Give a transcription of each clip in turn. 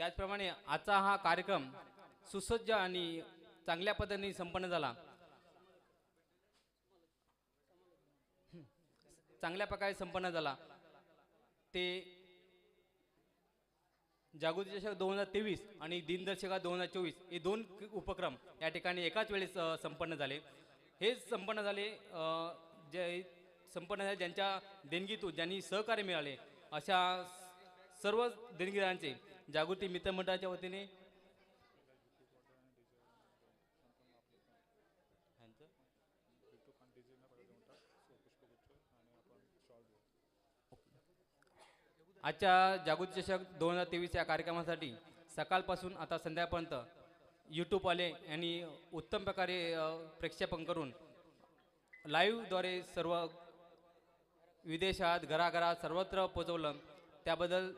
त्याचप्रमाणे आजचा हा कार्यक्रम सुसज्ज आणि चांगल्या पद्धतीने संपन्न झाला. चांगल्या प्रकारे संपन्न झाला. ते जागृती चषक 2023 आणि दिनदर्शिका 2024 हे दोन उपक्रम या ठिकाणी एकाच वेळेस संपन्न झाले. हे संपन्न झाले जे संपन्न झाले ज्यांच्या देणगीतून ज्यांनी सहकार्य मिळाले अशा सर्व देणगीदारांचे जागृती मित्रमंडळाच्या वतीने आजच्या जागृती चषक 2023 या कार्यक्रमासाठी सकाळपासून आता संध्याकाळपर्यंत यूट्यूबवाले यांनी उत्तम प्रकारे प्रक्षेपण करून लाईव्हद्वारे सर्व विदेशात घराघरात सर्वत्र पोचवलं. त्याबद्दल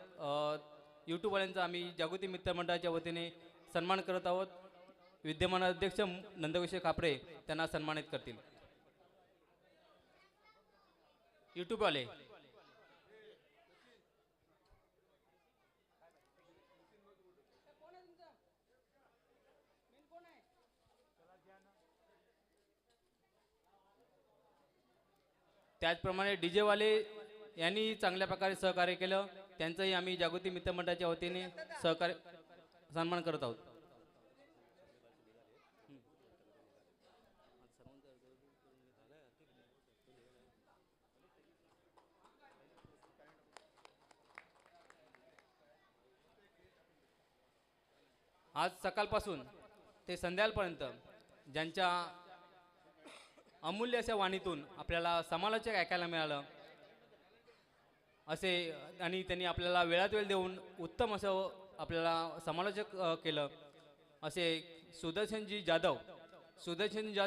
यूट्यूबवाल्यांचा आम्ही जागृती मित्रमंडळाच्या वतीने सन्मान करत आहोत. विद्यमान अध्यक्ष नंदकिशोर कापरे त्यांना सन्मानित करतील. यूट्यूबवाले त्याचप्रमाणे डीजेवाले यांनी चांगल्या प्रकारे सहकार्य केलं. त्यांचंही आम्ही जागृती मित्रमंडळाच्या वतीने सहकार्य सन्मान करत आहोत. आज सकाळपासून ते संध्याकाळपर्यंत ज्यांच्या अमूल्य अशा वाणीतून आपल्याला समालोचक ऐकायला मिळालं असे आणि त्यांनी आपल्याला वेळात वेळ देऊन उत्तम असं आपल्याला समालोचक केलं असे सुदर्शनजी जाधव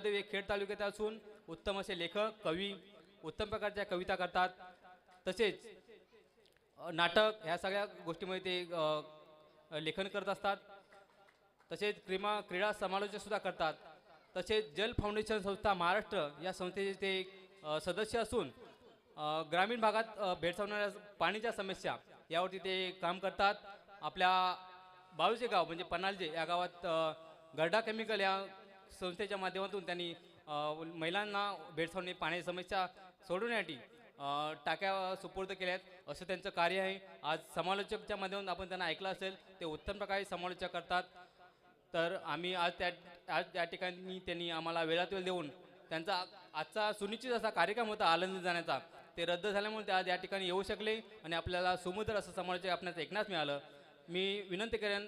हे खेड तालुक्यात असून उत्तम असे लेखक कवी उत्तम प्रकारच्या कविता करतात. तसेच नाटक ह्या सगळ्या गोष्टीमध्ये ते लेखन करत असतात. तसेच क्रीडा समालोचक सुद्धा करतात. तसेच जल फाउंडेशन संस्था महाराष्ट्र या संस्थेचे ते सदस्य असून ग्रामीण भागात भेडसावणाऱ्या पाण्याच्या समस्या यावरती ते काम करतात. आपल्या बाळूचे गाव म्हणजे पनालजे या गावात गर्डा केमिकल या संस्थेच्या माध्यमातून त्यांनी महिलांना भेडसावणे पाण्याची समस्या सोडवण्यासाठी टाक्या सुपूर्द केल्यात असं त्यांचं कार्य आहे. आज समालोचकच्या माध्यमातून आपण त्यांना ऐकलं असेल ते उत्तम प्रकारे समालोचक करतात. तर आम्ही आज त्या ठिकाणी त्यांनी आम्हाला वेळात वेळ देऊन त्यांचा आजचा सुनिश्चित असा कार्यक्रम होता आनंद जाण्याचा ते रद्द झाल्यामुळे ते आज या ठिकाणी येऊ शकले आणि आपल्याला सुमधुर असं समालोचक आपल्याला ऐकण्यास मिळालं. मी विनंती करेन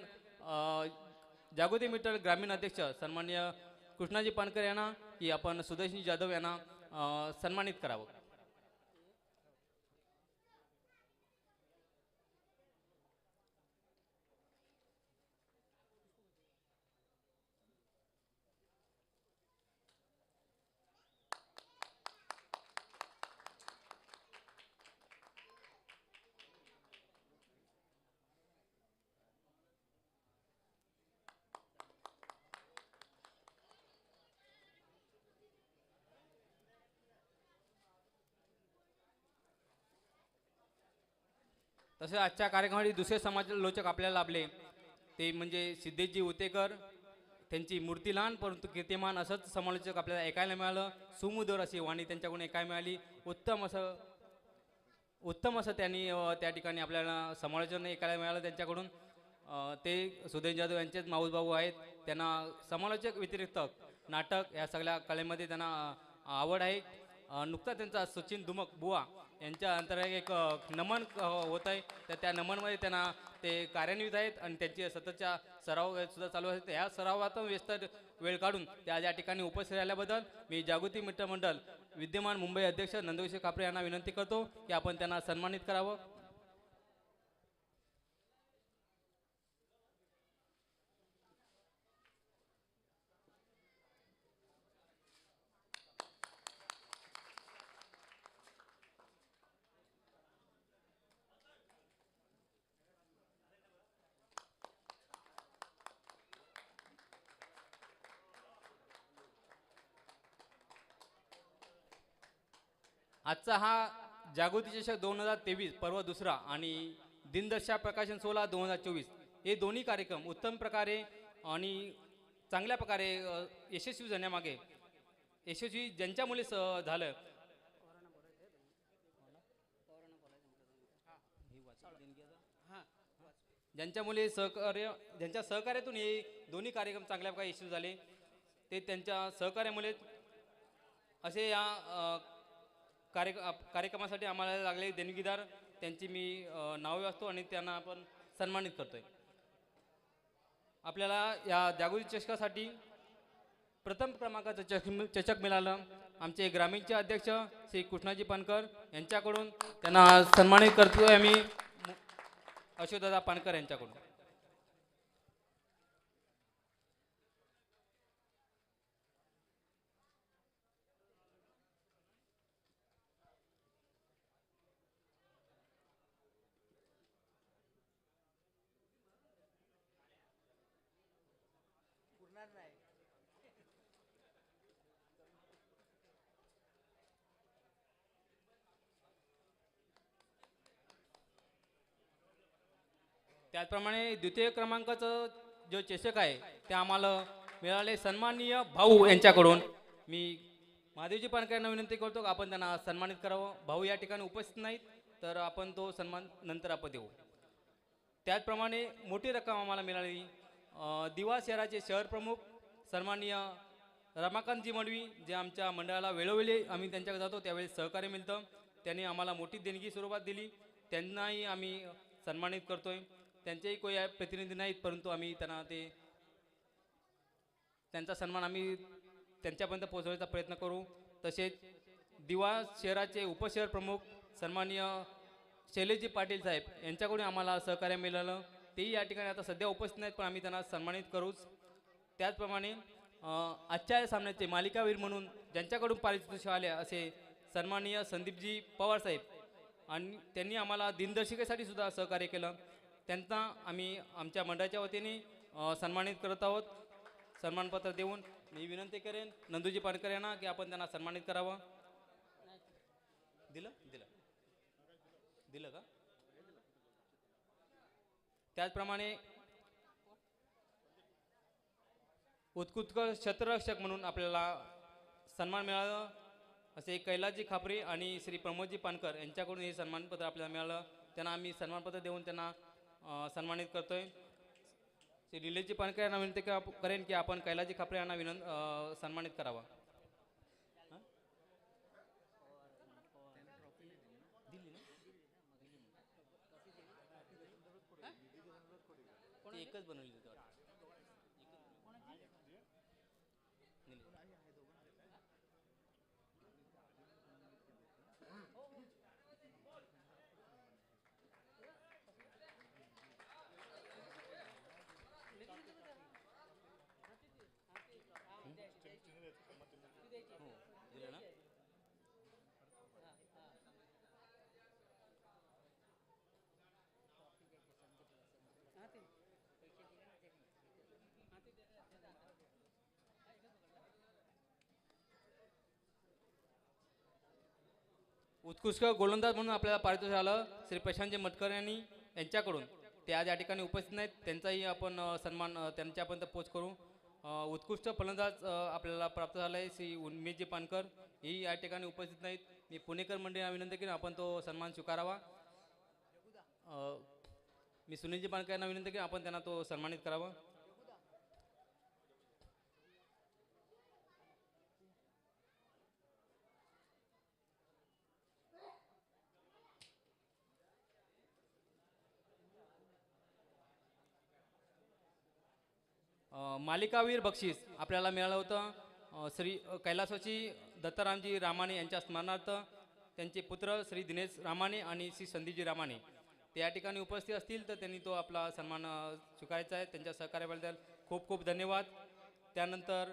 जागृती मित्र ग्रामीण अध्यक्ष सन्माननीय कृष्णाजी पानकर यांना की आपण सुदर्शनजी जाधव यांना सन्मानित करावं. तसेच आजच्या कार्यक्रमासाठी दुसरे समालोचक आपल्याला लाभले ते म्हणजे सिद्धेशजी उतेकर. त्यांची मूर्ती लहान परंतु कीर्तिमान असंच समालोचक आपल्याला ऐकायला मिळालं. सुमधुर अशी वाणी त्यांच्याकडून ऐकायला मिळाली. उत्तम असं त्यांनी त्या ठिकाणी आपल्याला समालोचन ऐकायला मिळालं त्यांच्याकडून. ते सुधीर जाधव यांचेच माऊस भाऊ आहेत. त्यांना समालोचक व्यतिरिक्त नाटक या सगळ्या कलेमध्ये त्यांना आवड आहे. नुकता त्यांचा सचिन दुमक बुवा यांच्या अंतर्गत एक नमन होत आहे. तर त्या नमनमध्ये त्यांना ते कार्यान्वित आहेत आणि त्यांची सततच्या सराव सुद्धा चालू आहेत. ह्या सरावातून व्यस्त वेळ काढून त्या या ठिकाणी उपस्थित राहिल्याबद्दल मी जागृती मित्रमंडळ विद्यमान मुंबई अध्यक्ष नंदकिशोर कापरे यांना विनंती करतो की आपण त्यांना सन्मानित करावं. आजचा हा जागृती चषक 2023 पर्व दुसरा आणि दिनदर्शा प्रकाशन 16 2024 हे दोन्ही कार्यक्रम उत्तम प्रकारे आणि चांगल्या प्रकारे यशस्वी जाण्यामागे यशस्वी ज्यांच्यामुळे झालं ज्यांच्यामुळे ज्यांच्या सहकार्यातून हे दोन्ही कार्यक्रम चांगल्या प्रकारे यशस्वी झाले ते त्यांच्या सहकार्यामुळे असे या कार्यक्रमासाठी आम्हाला लागले देणगीदार त्यांची मी नावे वाचतो आणि त्यांना आपण सन्मानित करतोय. आपल्याला या जागृती चषकासाठी प्रथम क्रमांकाचं चषक मिळालं. आमचे ग्रामीणचे अध्यक्ष श्री कृष्णाजी पानकर यांच्याकडून त्यांना सन्मानित करतोय आम्ही अशोकदादा पानकर यांच्याकडून. त्याचप्रमाणे द्वितीय क्रमांकाचं जो चषक आहे ते आम्हाला मिळाले सन्माननीय भाऊ यांच्याकडून. मी महादेवजी पानकर यांना विनंती करतो की आपण त्यांना सन्मानित करावं. भाऊ या ठिकाणी उपस्थित नाहीत तर आपण तो सन्मान नंतर आपण देऊ. त्याचप्रमाणे मोठी रक्कम आम्हाला मिळाली दिवा शहराचे शहर प्रमुख सन्माननीय रमाकांतजी मडवी जे आमच्या मंडळाला वेळोवेळी आम्ही त्यांच्याकडे जातो त्यावेळी सहकार्य मिळतं. त्यांनी आम्हाला मोठी देणगी स्वरूपात दिली. त्यांनाही आम्ही सन्मानित करतोय. त्यांचेही कोणी प्रतिनिधी नाहीत परंतु आम्ही त्यांना त्यांचा सन्मान आम्ही त्यांच्यापर्यंत पोहोचवण्याचा प्रयत्न करू. तसेच दिवा शहराचे उपशहर प्रमुख सन्माननीय शैलेशजी पाटील साहेब यांच्याकडून आम्हाला सहकार्य मिळालं. तेही या ठिकाणी आता सध्या उपस्थित नाहीत पण आम्ही त्यांना सन्मानित करूच. त्याचप्रमाणे आजच्या सामन्याचे मालिकावीर म्हणून ज्यांच्याकडून पारितोषिक आले असे सन्माननीय संदीपजी पवार साहेब आणि त्यांनी आम्हाला दिनदर्शिकेसाठी सुद्धा सहकार्य केलं. त्यांना आम्ही आमच्या मंडळाच्या वतीने सन्मानित करत आहोत. सन्मानपत्र देऊन मी विनंती करेन नंदूजी पानकर यांना की आपण त्यांना सन्मानित करावं. दिलं दिलं दिलं का. त्याचप्रमाणे उत्कृष्ट क्षेत्ररक्षक म्हणून आपल्याला सन्मान मिळाला असे कैलासजी खापरे आणि श्री प्रमोदजी पानकर यांच्याकडून हे सन्मानपत्र आपल्याला मिळालं. त्यांना आम्ही सन्मानपत्र देऊन त्यांना सन्मानित करतोय. श्री निलेशजी पानकर यांना विनंती करेन की आपण कैलासजी खापरे यांना सन्मानित करावा. एकच बनवली उत्कृष्ट गोलंदाज म्हणून आपल्याला पारितोषिक आलं श्री प्रशांतजी मटकर यांच्याकडून. ते आज या ठिकाणी उपस्थित नाहीत त्यांचाही आपण सन्मान त्यांच्यापर्यंत पोच करू. उत्कृष्ट फलंदाज आपल्याला प्राप्त झाला आहे श्री उन्मेशजी पानकर ही या ठिकाणी उपस्थित नाहीत. मी पुणेकर मंडळींना विनंती केली आपण तो सन्मान स्वीकारावा. मी सुनीलजी पानकर यांना विनंती केली आपण त्यांना तो सन्मानित करावा. मालिकावीर बक्षीस आपल्याला मिळालं होतं श्री कैलासवासी दत्तारामजी रामाने यांच्या स्मरणार्थ. त्यांचे पुत्र श्री दिनेश रामाने आणि श्री संदीपजी रामाने ते या ठिकाणी उपस्थित असतील तर त्यांनी तो आपला सन्मान स्वीकारायचा आहे. त्यांच्या सहकार्याबद्दल खूप खूप धन्यवाद. त्यानंतर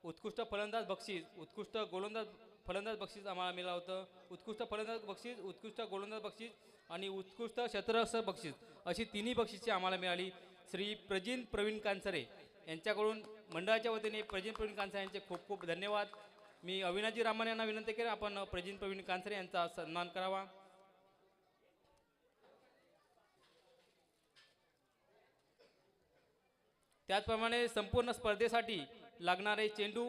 उत्कृष्ट फलंदाज बक्षीस उत्कृष्ट गोलंदाज फलंदाज बक्षीस आम्हाला मिळालं होतं. उत्कृष्ट फलंदाज बक्षीस उत्कृष्ट गोलंदाज बक्षीस आणि उत्कृष्ट क्षेत्ररक्षक बक्षीस अशी तिन्ही बक्षिसे आम्हाला मिळाली. श्री प्रजिन प्रवीण कांसरे यांच्याकडून मंडळाच्या वतीने प्रजिन प्रवीण कांसरे यांचे खूप खूप धन्यवाद. मी अविनाशजी रामन यांना विनंती केली आपण प्रजिन प्रवीण कांसरे यांचा सन्मान करावा. त्याचप्रमाणे संपूर्ण स्पर्धेसाठी लागणारे चेंडू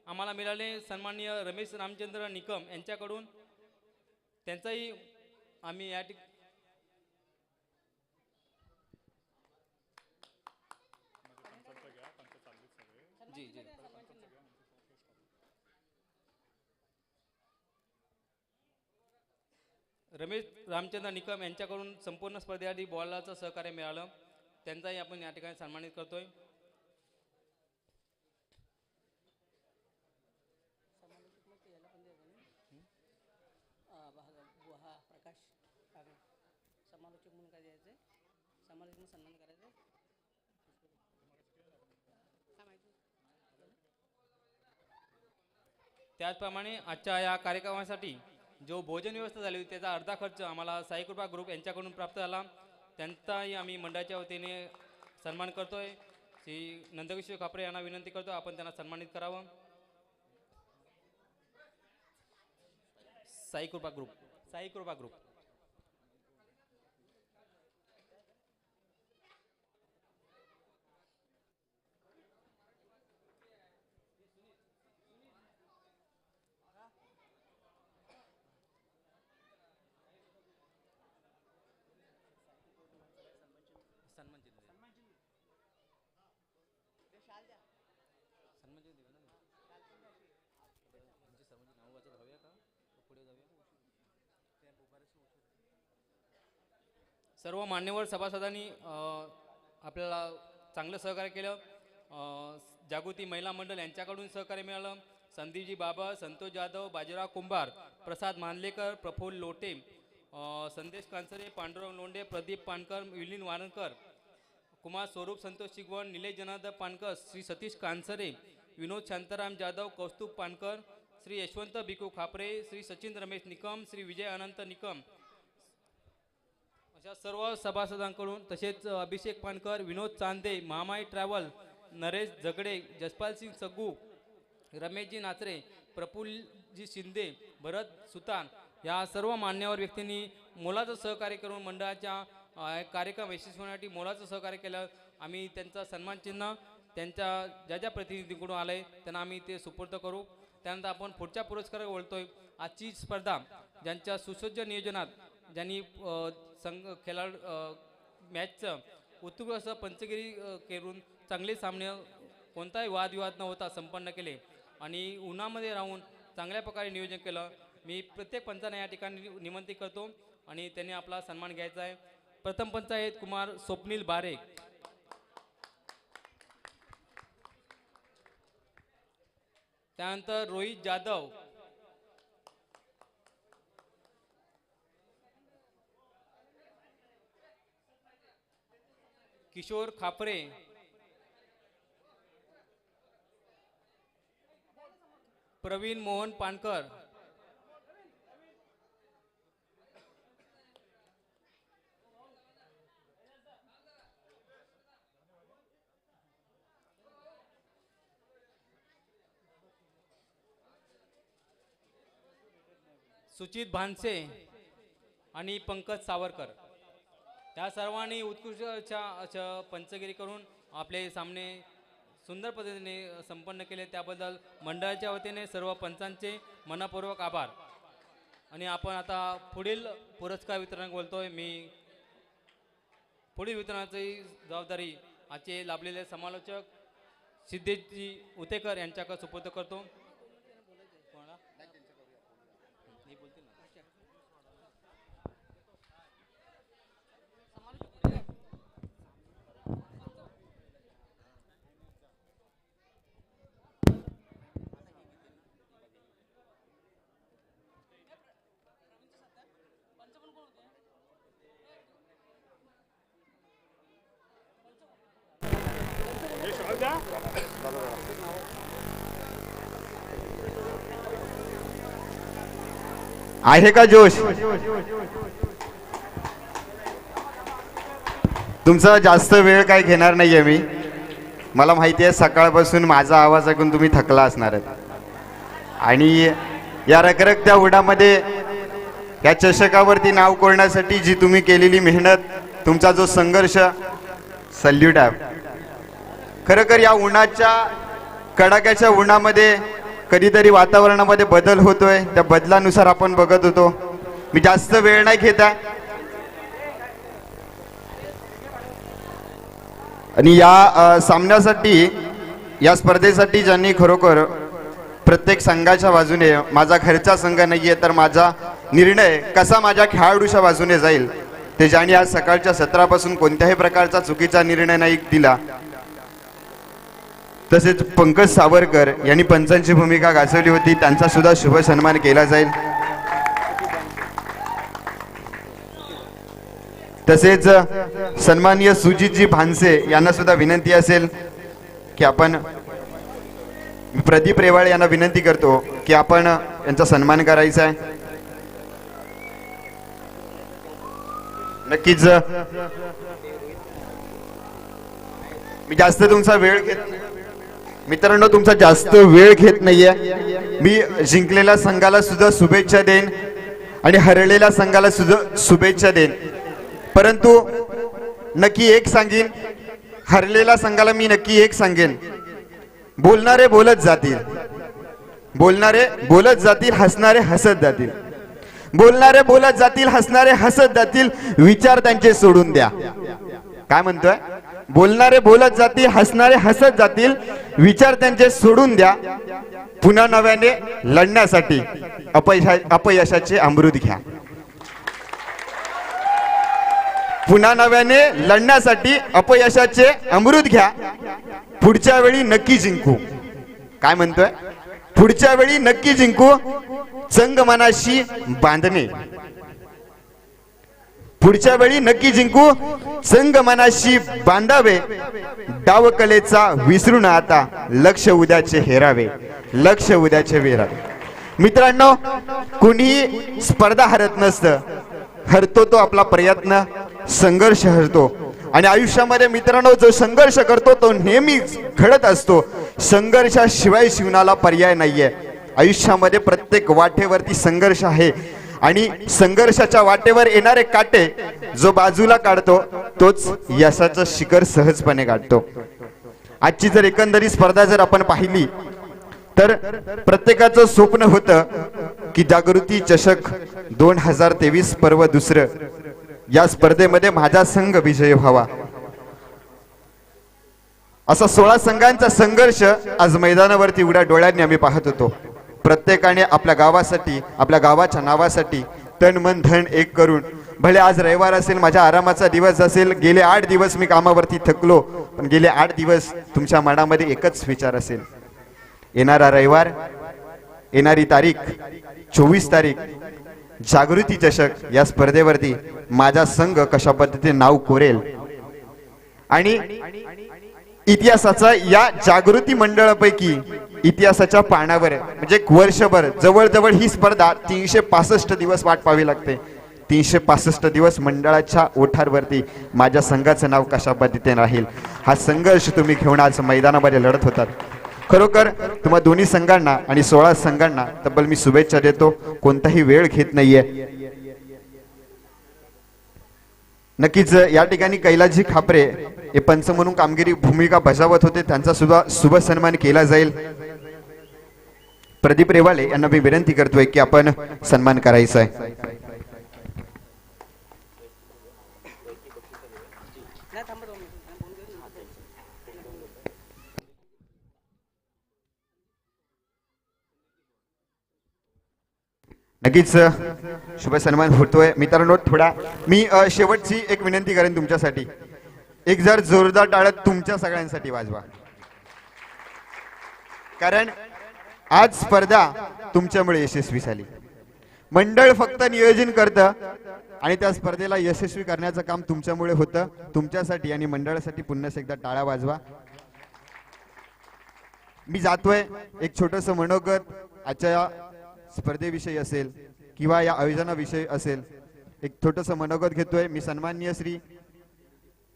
आम्हाला मिळाले सन्माननीय रमेश रामचंद्र निकम यांच्याकडून. त्यांचाही आम्ही या जी जी रमेश रामचंद्र निकम यांच्याकडून संपूर्ण स्पर्धेसाठी बॉलाचं सहकार्य मिळालं. त्यांचाही आपण या ठिकाणी सन्मानित करतोय. त्याचप्रमाणे आजच्या या कार्यक्रमासाठी जो भोजन व्यवस्था झाली होती त्याचा अर्धा खर्च आम्हाला साई कृपा ग्रुप यांच्याकडून प्राप्त झाला. त्यांचाही आम्ही मंडळाच्या वतीने सन्मान करतोय. श्री नंदकिशोर खापरे यांना विनंती करतो आपण त्यांना सन्मानित करावं. साई कृपा ग्रुप. सर्व मान्यवर सभासदांनी आपल्याला चांगलं सहकार्य केलं. जागृती महिला मंडळ यांच्याकडून सहकार्य मिळालं. संदीपजी बाबा, संतोष जाधव, बाजीराव कुंभार, प्रसाद मानलेकर, प्रफुल्ल लोटे, संदेश कांसरे, पांडुरंग लोंढे, प्रदीप पानकर, विलीन वारणकर, कुमार स्वरूप, संतोष शिगवण, निलेश जनार्दन पानकर, श्री सतीश कांसरे, विनोद शांताराम जाधव, कौस्तुभ पानकर, श्री यशवंत भिकू खापरे, श्री सचिन रमेश निकम, श्री विजय अनंत निकम अशा सर्व सभासदांकडून, तसेच अभिषेक पानकर, विनोद चांदे, महामाई ट्रॅव्हल, नरेश झगडे, जसपाल सिंग सग्गू, रमेशजी नाचरे, प्रफुल्लजी शिंदे, भरत सुतार या सर्व मान्यवर व्यक्तींनी मोलाचं सहकार्य करून मंडळाच्या कार्यक्रम यशस्वी होण्यासाठी मोलाचं सहकार्य केलं. आम्ही त्यांचा सन्मान चिन्ह त्यांच्या ज्या ज्या प्रतिनिधींकडून आलंय त्यांना आम्ही ते सुपूर्द करू. त्यानंतर आपण पुढच्या पुरस्कारावर बोलतोय. आजची स्पर्धा ज्यांच्या सुसज्ज नियोजनात ज्यांनी संघ खेळाडू मॅचचं उत्कृष्ट असं पंचगिरी करून चांगले सामने कोणताही वादविवाद न होता संपन्न केले आणि उन्हामध्ये राहून चांगल्या प्रकारे नियोजन केलं. मी प्रत्येक पंचांना या ठिकाणी निमंत्रित करतो आणि त्यांनी आपला सन्मान घ्यायचा आहे. प्रथम पंच आहेत कुमार स्वप्नील बारे. त्यानंतर रोहित जाधव, किशोर खापरे, प्रवीण मोहन पानकर, सुचित भानसे आणि पंकज सावरकर या सर्वांनी उत्कृष्ट अशा पंचगिरी करून आपले सामने सुंदर पद्धतीने संपन्न केले. त्याबद्दल मंडळाच्या वतीने सर्व पंचांचे मनपूर्वक आभार. आणि आपण आता पुढील पुरस्कार वितरण बोलतोय. मी पुढील वितरणाची जबाबदारी आजचे लाभलेले समालोचक सिद्धेशजी उतेकर यांच्याकडे सुपूर्द करतो. आहे का जोश? तुमचा जास्त वेळ काय घेणार नाहीये मी. मला माहिती आहे सकाळपासून माझा आवाज ऐकून तुम्ही थकला असणार आहेत आणि या रखरखत्या उडामध्ये या चषकावरती नाव कोरण्यासाठी जी तुम्ही केलेली मेहनत, तुमचा जो संघर्ष, सल्यूट आहे. खरं या उन्हाच्या कडाक्याच्या उन्हामध्ये कधीतरी वातावरणामध्ये बदल होतोय, त्या बदलानुसार आपण बघत होतो. मी जास्त वेळ नाही घेत आहे आणि या सामन्यासाठी, या स्पर्धेसाठी ज्यांनी खरोखर प्रत्येक संघाच्या बाजूने, माझा घरचा संघ नाहीये तर माझा निर्णय कसा माझ्या खेळाडूच्या बाजूने जाईल, ते ज्यांनी आज सकाळच्या सत्रापासून कोणत्याही प्रकारचा चुकीचा निर्णय नाही दिला, तसेच पंकज सावरकर यांनी पंचांची भूमिका गाजवली होती, त्यांचा सुद्धा शुभ सन्मान केला जाईल. तसेच सन्माननीय सुजितजी भानसे यांना सुद्धा विनंती असेल की आपण, प्रदीप रेवाळे यांना विनंती करतो की आपण यांचा सन्मान करायचा आहे. नक्कीच मी जास्त तुमचा वेळ घेत, मित्रांनो तुमचा जास्त वेळ घेत नाहीये. मी जिंकलेल्या संघाला सुद्धा शुभेच्छा देईन आणि हरलेल्या संघाला सुद्धा शुभेच्छा देईन, परंतु नक्की एक सांगेन, हरलेल्या संघाला मी नक्की एक सांगेन, बोलणारे बोलत जातील, बोलणारे बोलत जातील, हसणारे हसत जातील, बोलणारे बोलत जातील, हसणारे हसत जातील, विचार त्यांचे सोडून द्या. काय म्हणतोय? बोलणारे बोलत जातील, हसणारे हसत जातील, विचार त्यांचे सोडून द्या, पुन्हा नव्याने लढण्यासाठी अपयशाचे अमृत घ्या. पुन्हा नव्याने लढण्यासाठी अपयशाचे अमृत घ्या, पुढच्या वेळी नक्की जिंकू. काय म्हणतोय? पुढच्या वेळी नक्की जिंकू, चंग मनाशी बांधणे. पुढच्या वेळी नक्की जिंकू, चंग मनाशी बांधावे, डावकलेचा विसरून आता लक्ष उद्याचे हेरावे, लक्ष उद्याचे वेरावे. मित्रांनो, कुणीही स्पर्धा हरत नसतं, हरतो तो आपला प्रयत्न, संघर्ष हरतो. आणि आयुष्यामध्ये मित्रांनो जो संघर्ष करतो तो नेहमी घडत असतो. संघर्षाशिवाय जीवनाला पर्याय नाहीये. आयुष्यामध्ये प्रत्येक वाटेवरती संघर्ष आहे आणि संघर्षाच्या वाटेवर येणारे काटे जो बाजूला काढतो तोच यशाचं शिखर सहजपणे गाठतो. आजची जर एकंदरीत स्पर्धा जर आपण पाहिली तर प्रत्येकाचं स्वप्न होतं की जागृती चषक 2023 पर्व दुसरं, या स्पर्धेमध्ये माझा संघ विजयी व्हावा. असा 16 संघांचा संघर्ष आज मैदानावरती उघड्या डोळ्यांनी आम्ही पाहत होतो. प्रत्येकाने आपल्या गावासाठी, आपल्या गावाच्या नावासाठी तन मन धन एक करून, भले आज रविवार असेल, माझ्या आरामाचा दिवस असेल, गेले 8 दिवस मी कामावरती थकलो, पण गेले 8 दिवस तुमच्या मनामध्ये एकच विचार असेल, येणारा रविवार, येणारी तारीख 24 तारीख, जागृती चषक या स्पर्धेवरती माझा संघ कशा पद्धतीने नाव कोरेल. आणि इतिहासाचा या जागृती मंडळापैकी इतिहासाच्या पानावर म्हणजे वर्षभर जवळजवळ ही स्पर्धा 365 दिवस वाट पाहावी लागते. 365 दिवस मंडळाच्या ओठारवरती माझ्या संघाचं नाव कशा पद्धतीने राहील, हा संघर्ष तुम्ही घेऊन आज मैदानामध्ये लढत होतात. खरोखर तुम्हा दोन्ही संघांना आणि 16 संघांना तब्बल मी शुभेच्छा देतो. कोणताही वेळ घेत नाहीये. नक्कीच या ठिकाणी कैलासजी खापरे हे पंच म्हणून कामगिरी भूमिका बजावत होते, त्यांचा सुद्धा शुभ सन्मान केला जाईल. प्रदीप रेवाळे यांना मी विनंती करतोय की आपण सन्मान करायचा आहे. नक्कीच शुभ सन्मान होतोय. मित्रांनो, थोडा मी शेवटची एक विनंती करेन तुमच्यासाठी, एक जर जोरदार टाळत तुमच्या सगळ्यांसाठी वाजवा, कारण आज स्पर्धा तुमच्यामुळे यशस्वी झाली. मंडळ फक्त नियोजन करतं आणि त्या स्पर्धेला यशस्वी करण्याचं काम तुमच्यामुळे होतं. तुमच्यासाठी आणि मंडळासाठी पुन्हा एकदा टाळा वाजवा. मी जातोय, एक छोटंसं मनोगत आजच्या स्पर्धेविषयी असेल किंवा या आयोजनाविषयी असेल, एक छोटंसं मनोगत घेतोय. मी सन्माननीय श्री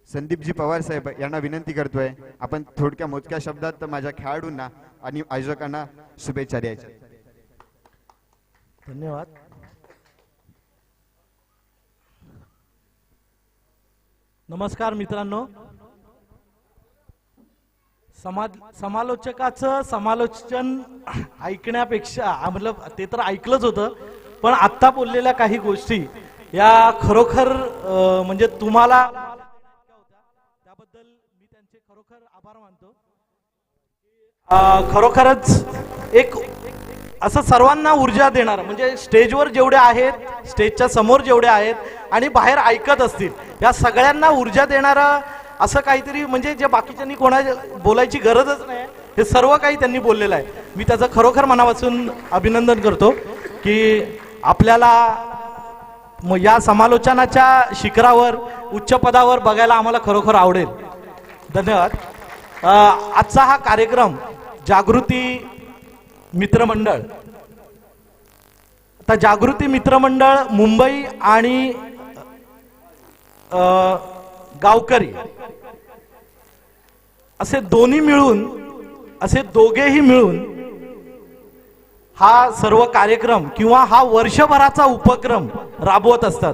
संदीपजी पवार साहेब यांना विनंती करतोय, आपण थोडक्या मोजक्या शब्दात माझ्या खेळाडूंना आणि आयोजकांना शुभेच्छा द्यायच्या. धन्यवाद. नमस्कार मित्रांनो, समालोचकाचं समालोचन ऐकण्यापेक्षा मतलब ते तर ऐकलंच होतं, पण आत्ता बोललेल्या काही गोष्टी या खरोखर म्हणजे तुम्हाला त्याबद्दल मी त्यांचे खरोखर आभार मानतो. खरोखरच एक असं सर्वांना ऊर्जा देणार, म्हणजे स्टेजवर जेवढे आहेत, स्टेजच्या समोर जेवढे आहेत आणि बाहेर ऐकत असतील, या सगळ्यांना ऊर्जा देणारा असं काहीतरी, म्हणजे जे बाकीच्यांनी कोणा बोलायची गरजच नाही, हे सर्व काही त्यांनी बोललेलं आहे. मी त्याचं खरोखर मनापासून अभिनंदन करतो की आपल्याला या समालोचनाच्या शिखरावर, उच्च पदावर बघायला आम्हाला खरोखर आवडेल. धन्यवाद. आजचा हा कार्यक्रम जागृती मित्रमंडळ, आता जागृती मित्रमंडळ मुंबई आणि गावकरी असे दोन्ही मिळून, असे दोघेही मिळून हा सर्व कार्यक्रम किंवा हा वर्षभराचा उपक्रम राबवत असतात.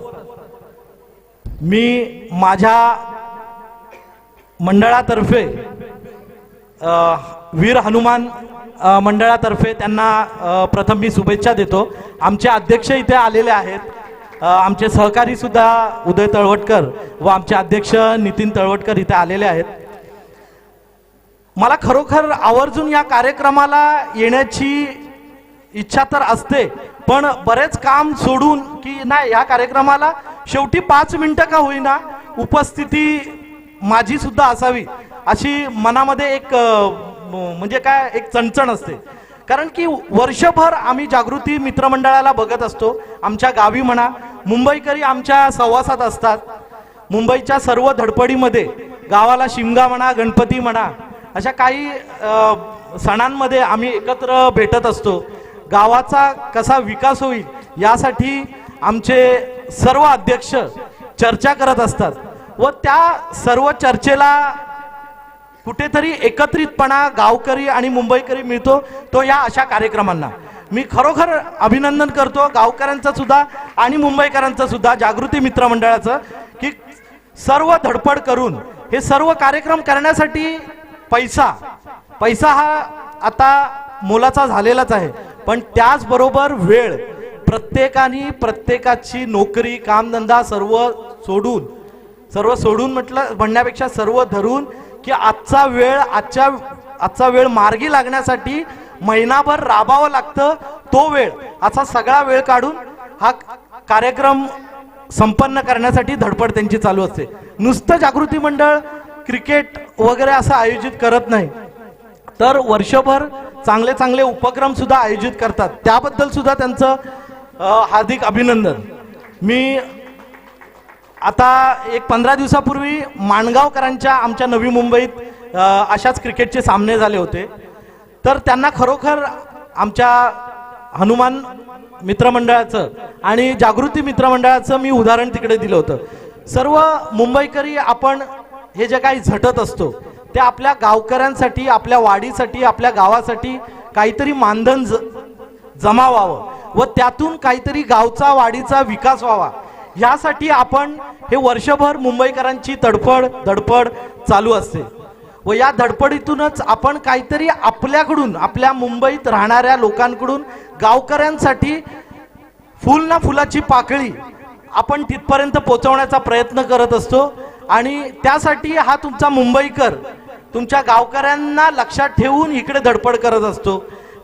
मी माझ्या मंडळातर्फे वीर हनुमान मंडळातर्फे त्यांना प्रथम मी शुभेच्छा देतो. आमचे अध्यक्ष इथे आलेले आहेत, आमचे सहकारी सुद्धा उदय तळवटकर व आमचे अध्यक्ष नितीन तळवटकर इथे आलेले आहेत. मला खरोखर आवर्जून या कार्यक्रमाला येण्याची इच्छा तर असते, पण बरेच काम सोडून की नाही, या कार्यक्रमाला शेवटी 5 मिनिटं का होईना उपस्थिती माझी सुद्धा असावी अशी मनामध्ये एक म्हणजे काय एक चणचण असते. कारण की वर्षभर आम्ही जागृती मित्रमंडळाला बघत असतो. आमच्या गावी म्हणा, मुंबईकरी आमच्या सहवासात असतात. मुंबईच्या सर्व धडपडीमध्ये गावाला शिमगा म्हणा, गणपती म्हणा, अशा काही सणांमध्ये आम्ही एकत्र भेटत असतो. गावाचा कसा विकास होईल यासाठी आमचे सर्व अध्यक्ष चर्चा करत असतात व त्या सर्व चर्चेला कुठेतरी एकत्रितपणा गावकरी आणि मुंबईकरी मिळतो, तो या अशा कार्यक्रमांना. मी खरोखर अभिनंदन करतो गावकऱ्यांचं सुद्धा आणि मुंबईकरांचं सुद्धा, जागृती मित्रमंडळाचं, की सर्व धडपड करून हे सर्व कार्यक्रम करण्यासाठी पैसा हा आता मोलाचा झालेलाच आहे, पण त्याचबरोबर वेळ, प्रत्येकाने प्रत्येकाची नोकरी कामधंदा सर्व सोडून म्हणण्यापेक्षा सर्व धरून की आजचा वेळ मार्गी लागण्यासाठी महिनाभर राबावं लागतं. तो वेळ, असा सगळा वेळ काढून हा कार्यक्रम संपन्न करण्यासाठी धडपड त्यांची चालू असते. नुसतं जागृती मंडळ क्रिकेट वगैरे असं आयोजित करत नाही, तर वर्षभर चांगले चांगले उपक्रम सुद्धा आयोजित करतात. त्याबद्दल सुद्धा त्यांचं हार्दिक अभिनंदन. मी आता एक 15 दिवसापूर्वी माणगावकरांच्या आमच्या नवी मुंबईत अशाच क्रिकेटचे सामने झाले होते, तर त्यांना खरोखर आमच्या हनुमान मित्रमंडळाचं आणि जागृती मित्रमंडळाचं मी उदाहरण तिकडे दिलं होतं. सर्व मुंबईकरी आपण हे जे काही झटत असतो ते आपल्या गावकऱ्यांसाठी, आपल्या वाडीसाठी, आपल्या गावासाठी काहीतरी मानधन जमा व्हावं व त्यातून काहीतरी गावचा वाडीचा विकास व्हावा, यासाठी आपण हे वर्षभर मुंबईकरांची धडपड चालू असते. व या धडपडीतूनच आपण काहीतरी आपल्याकडून, आपल्या मुंबईत राहणाऱ्या लोकांकडून, गावकऱ्यांसाठी फुल ना फुलाची पाकळी आपण तिथपर्यंत पोहोचवण्याचा प्रयत्न करत असतो. आणि त्यासाठी हा तुमचा मुंबईकर तुमच्या गावकऱ्यांना लक्षात ठेवून इकडे धडपड करत असतो.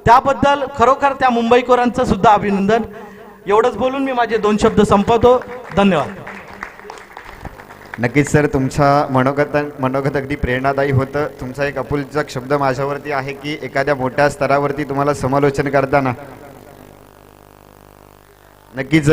त्याबद्दल खरोखर त्या मुंबईकरांचं सुद्धा अभिनंदन. एवढंच बोलून मी माझे 2 शब्द संपवतो. धन्यवाद. नक्कीच सर, तुमचा मनोगत अगदी प्रेरणादायी होतं. तुमचा एक अपुलचक शब्द माझ्यावरती आहे की एखाद्या मोठ्या स्तरावरती तुम्हाला समालोचन करताना नक्कीच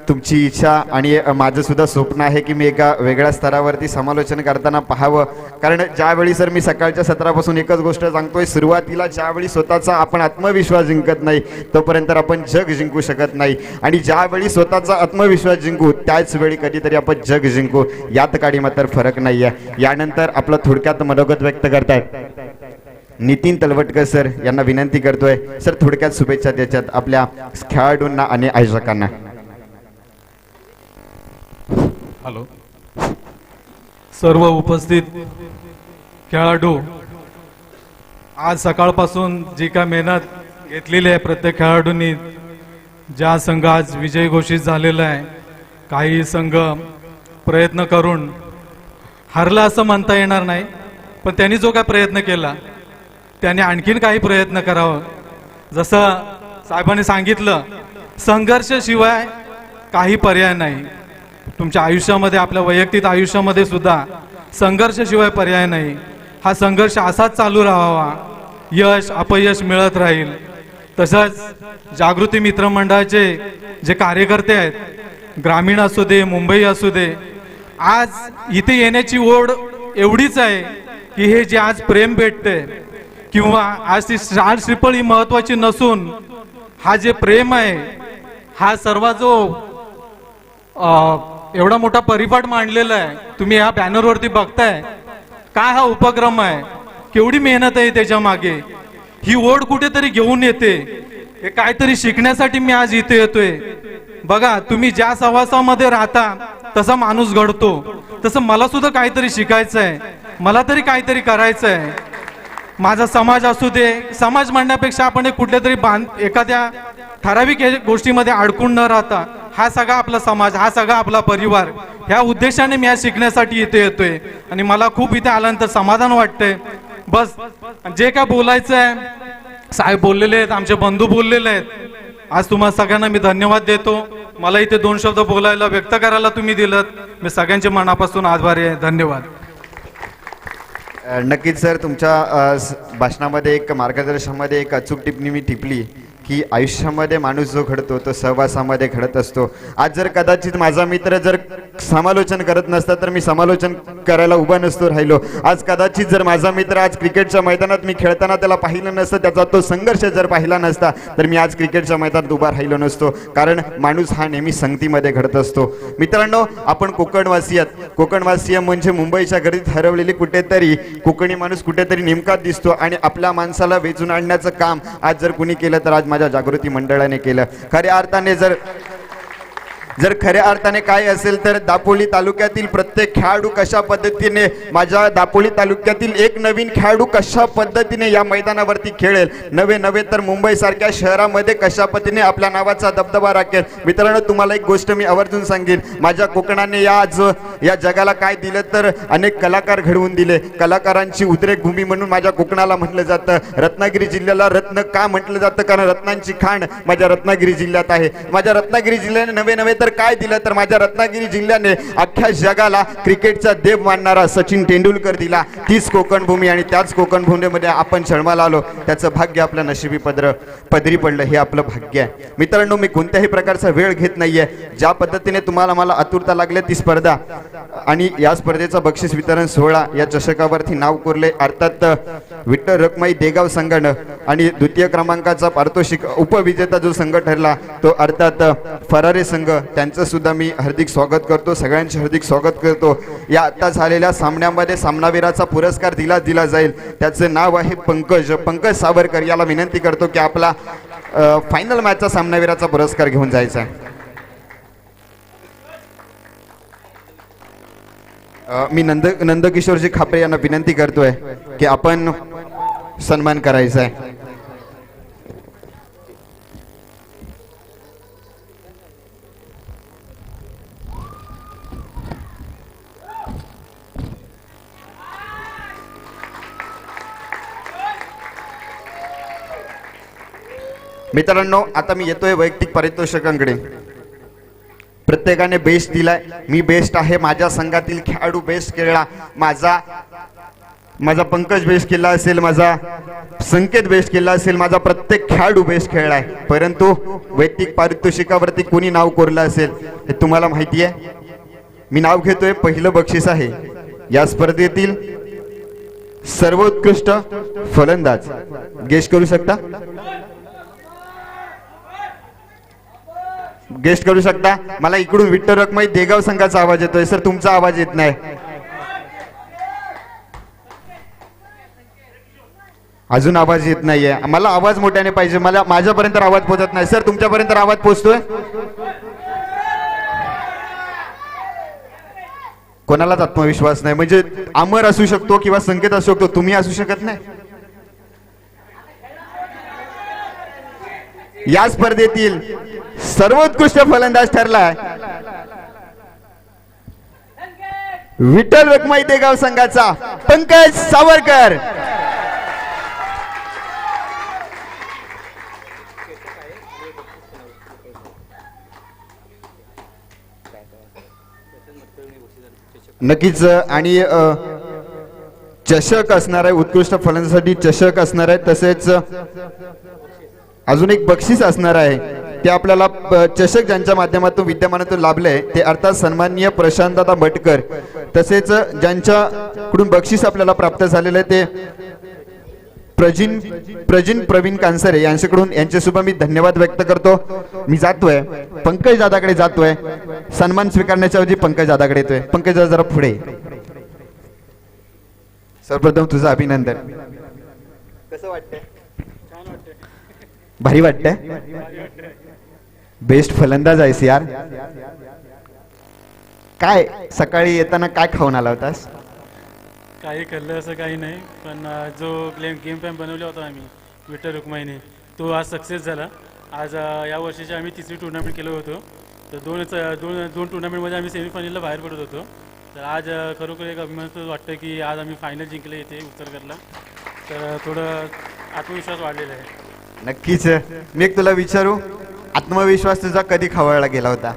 तुमची इच्छा आणि माझं सुद्धा स्वप्न आहे की मी एका वेगळ्या स्तरावरती समालोचन करताना पाहावं. कारण ज्यावेळी सर मी सकाळच्या सत्रापासून एकच गोष्ट सांगतोय, सुरुवातीला ज्यावेळी स्वतःचा आपण आत्मविश्वास जिंकत नाही तोपर्यंत आपण जग जिंकू शकत नाही, आणि ज्यावेळी स्वतःचा आत्मविश्वास जिंकू त्याच वेळी कधीतरी आपण जग जिंकू. यात काडी मात्र फरक नाही आहे. यानंतर आपलं थोडक्यात मनोगत व्यक्त करतायत नितीन तलवटकर सर, यांना विनंती करतोय सर थोडक्यात शुभेच्छा द्यायच्यात आपल्या खेळाडूंना आणि आयोजकांना. हॅलो, सर्व उपस्थित खेळाडू आज सकाळपासून जी काय मेहनत घेतलेली आहे प्रत्येक खेळाडूंनी, ज्या संघ आज विजयी घोषित झालेला आहे, काही संघ प्रयत्न करून हरला असं म्हणता येणार नाही, पण त्यांनी जो काय प्रयत्न केला त्याने आणखीन काही प्रयत्न करावं. जसं साहेबांनी सांगितलं, संघर्षाशिवाय काही पर्याय नाही. तुमच्या आयुष्यामध्ये, आपल्या वैयक्तिक आयुष्यामध्ये सुद्धा संघर्षाशिवाय पर्याय नाही. हा संघर्ष असाच चालू राहावा, यश अपयश मिळत राहील. तसंच जागृती मित्रमंडळाचे जे कार्यकर्ते आहेत, ग्रामीण असू दे मुंबई असू दे, आज इथे येण्याची ओढ एवढीच आहे की हे जे आज प्रेम भेटते किंवा आज ती श्राळ श्रीफळ ही महत्वाची नसून हा जे प्रेम आहे, हा सर्व जो एवढा मोठा परिपाठ मांडलेला आहे, तुम्ही ह्या बॅनरवरती बघताय, काय हा उपक्रम आहे, केवढी मेहनत आहे त्याच्या मागे. ही ओढ कुठेतरी घेऊन येते, हे काहीतरी शिकण्यासाठी मी आज इथे येतोय. बघा, तुम्ही ज्या सहवासामध्ये राहता तसा माणूस घडतो, तसं मला सुद्धा काहीतरी शिकायचं आहे, मला तरी काहीतरी करायचं आहे. माझा समाज असू दे, समाज म्हणण्यापेक्षा आपण एक कुठेतरी एखाद्या ठराविक गोष्टीमध्ये अडकून न राहता, हा सगळा आपला समाज, हा सगळा आपला परिवार, ह्या उद्देशाने मी आज शिकण्यासाठी इथे येतोय. आणि मला खूप इथे आल्यानंतर समाधान वाटतंय. बस जे काय बोलायचं आहे, साहेब बोललेले आहेत, आमचे बंधू बोललेले आहेत. आज तुम्हाला सगळ्यांना मी धन्यवाद देतो. मला इथे 2 शब्द बोलायला, व्यक्त करायला तुम्ही दिलं, मी सगळ्यांचे मनापासून आभारी आहे. धन्यवाद. नक्कीच सर, तुमच्या भाषणामध्ये एक मार्गदर्शनामध्ये एक अचूक टिप्पणी मी टिपली की आयुष्यामध्ये माणूस जो घडतो तो सहवासामध्ये घडत असतो. आज जर कदाचित माझा मित्र जर समालोचन करत नसता तर मी समालोचन करायला उभा नसतो राहिलो. आज कदाचित जर माझा मित्र आज क्रिकेटच्या मैदानात मी खेळताना त्याला पाहिलं नसतं, त्याचा तो संघर्ष जर पाहिला नसता तर मी आज क्रिकेटच्या मैदानात उभा राहिलो नसतो. कारण माणूस हा नेहमी संगतीमध्ये घडत असतो. मित्रांनो, आपण कोकणवासी आहात. कोकणवासी म्हणजे मुंबईच्या घरीत हरवलेली कुठेतरी कोकणी माणूस कुठेतरी नेमका दिसतो आणि आपल्या माणसाला वेचून आणण्याचं काम आज जर कुणी केलं तर आज माझ्या जागृती मंडळाने केलं. खऱ्या अर्थाने जर खऱ्या अर्थाने काय असेल तर दापोली तालुक्यातील प्रत्येक खेळाडू कशा पद्धतीने, माझ्या दापोली तालुक्यातील एक नवीन खेळाडू कशा पद्धतीने या मैदानावरती खेळेल, नवे तर मुंबई सारख्या शहरामध्ये कशा पद्धतीने आपल्या नावाचा दबदबा राखेल. मित्रांनो, तुम्हाला एक गोष्ट मी आवर्जून सांगेन, माझ्या कोकणाने या जगाला काय दिलं तर अनेक कलाकार घडवून दिले. कलाकारांची उद्रेक भूमी म्हणून माझ्या कोकणाला म्हटलं जातं. रत्नागिरी जिल्ह्याला रत्न का म्हटलं जातं? कारण रत्नांची खाण माझ्या रत्नागिरी जिल्ह्यात आहे. माझ्या रत्नागिरी जिल्ह्याने नवे तर काय दिलं तर माझ्या रत्नागिरी जिल्ह्याने अख्ख्या जगाला क्रिकेटचा देव मानणारा सचिन तेंडुलकर दिला. तीच कोकणभूमी आणि त्याच कोकणभूमीमध्ये आपण जन्माला आलो. त्याचं भाग्य आपल्या नशिबी पदरी पडलं, हे आपलं भाग्य आहे. मित्रांनो, मी कोणत्याही प्रकारचा वेळ घेत नाहीये. ज्या पद्धतीने तुम्हाला मला आतुरता लागली ती स्पर्धा आणि या स्पर्धेचा बक्षीस वितरण सोहळा या चषकावरती नाव कोरले अर्थात विठ्ठल रखमाई देगाव संघानं आणि द्वितीय क्रमांकाचा पारितोषिक उपविजेता जो संघ ठरला तो अर्थात फरारे संघ, त्यांचं सुद्धा मी हार्दिक स्वागत करतो. सगळ्यांचे हार्दिक स्वागत करतो. या आता झालेल्या सामन्यामध्ये सामनावीराचा पुरस्कार दिला जाईल. त्याचं नाव आहे पंकज सावरकर. याला विनंती करतो की आपला फायनल मॅचचा सामनावीराचा पुरस्कार घेऊन जायचा आहे. मी नंदकिशोरजी खापरे यांना विनंती करतोय की आपण सन्मान करायचा आहे. मित्रांनो, आता मी येतोय वैयक्तिक पारितोषिकांकडे. प्रत्येकाने बेस्ट दिलाय. मी बेस्ट आहे. माझ्या संघातील खेळाडू बेस्ट खेळला. माझा पंकज बेस्ट केला असेल, माझा संकेत बेस्ट केला असेल, माझा प्रत्येक खेळाडू बेस्ट खेळलाय. परंतु वैयक्तिक पारितोषिकावरती कोणी नाव कोरलं असेल हे तुम्हाला माहिती आहे. मी नाव घेतोय. पहिलं बक्षीस आहे या स्पर्धेतील सर्वोत्कृष्ट फलंदाज. गेस्ट करू शकता? गेस्ट करू शकता? मला इकडून विठ्ठल रखमाई देगाव संघाचा आवाज येतोय सर, तुमचा आवाज येत नाही. अजून आवाज येत नाहीये. मला आवाज मोठ्याने पाहिजे. माझ्यापर्यंत आवाज पोहोचत नाही सर. तुमच्यापर्यंत आवाज पोहोचतोय? कोणालाच आत्मविश्वास नाही. म्हणजे अमर असू शकतो किंवा संकेत असू शकतो, तुम्ही असू शकत नाही. या स्पर्धेतील सर्वोत्कृष्ट फलंदाज ठरलाय विठ्ठल रखमाई देगाव संघाचा पंकज सावरकर. नक्कीच आणि चषक असणार आहे, उत्कृष्ट फलंदाजासाठी चषक असणार आहे, तसेच अजून एक बक्षीस असणार आहे. ते आपल्याला चषक ज्यांच्या माध्यमातून विद्यमानातून लाभले ते अर्थात सन्माननीय प्रशांतदा मटकर, तसेच ज्यांच्याकडून बक्षीस आपल्याला प्राप्त झालेलं आहे ते प्रजिन प्रवीण कांसरे यांच्याकडून, यांचे सुद्धा मी धन्यवाद व्यक्त करतो. मी जातोय पंकज दादाकडे जातोय, सन्मान स्वीकारण्याच्या ऐवजी पंकज दादाकडे येतोय. पंकज दादा जरा पुढे. सर्वप्रथम तुझं अभिनंदन. कसं वाटतंय? भारी वाटतंय? बेस्ट फलंदाज आहेस यार. काय सकाळी येताना काय खाऊन आला होतास? काही खाल्लं असं काही नाही, पण जो गेम प्लॅन बनवला होता आम्ही विठ्ठल रुक्माईने तो आज सक्सेस झाला. आज या वर्षीची आम्ही तिसरी टुर्नामेंट केलं होतो, तर दोन टुर्नामेंटमध्ये आम्ही सेमीफायनलला बाहेर पडत होतो. तर आज खरोखर एक अभिमान वाटतं की आज आम्ही फायनल जिंकले इथे उत्तरगडला, तर थोडं आत्मविश्वास वाढलेला आहे. नक्कीच. मी एक तुला विचारू, आत्मविश्वास तुझा कधी खवळला गेला होता?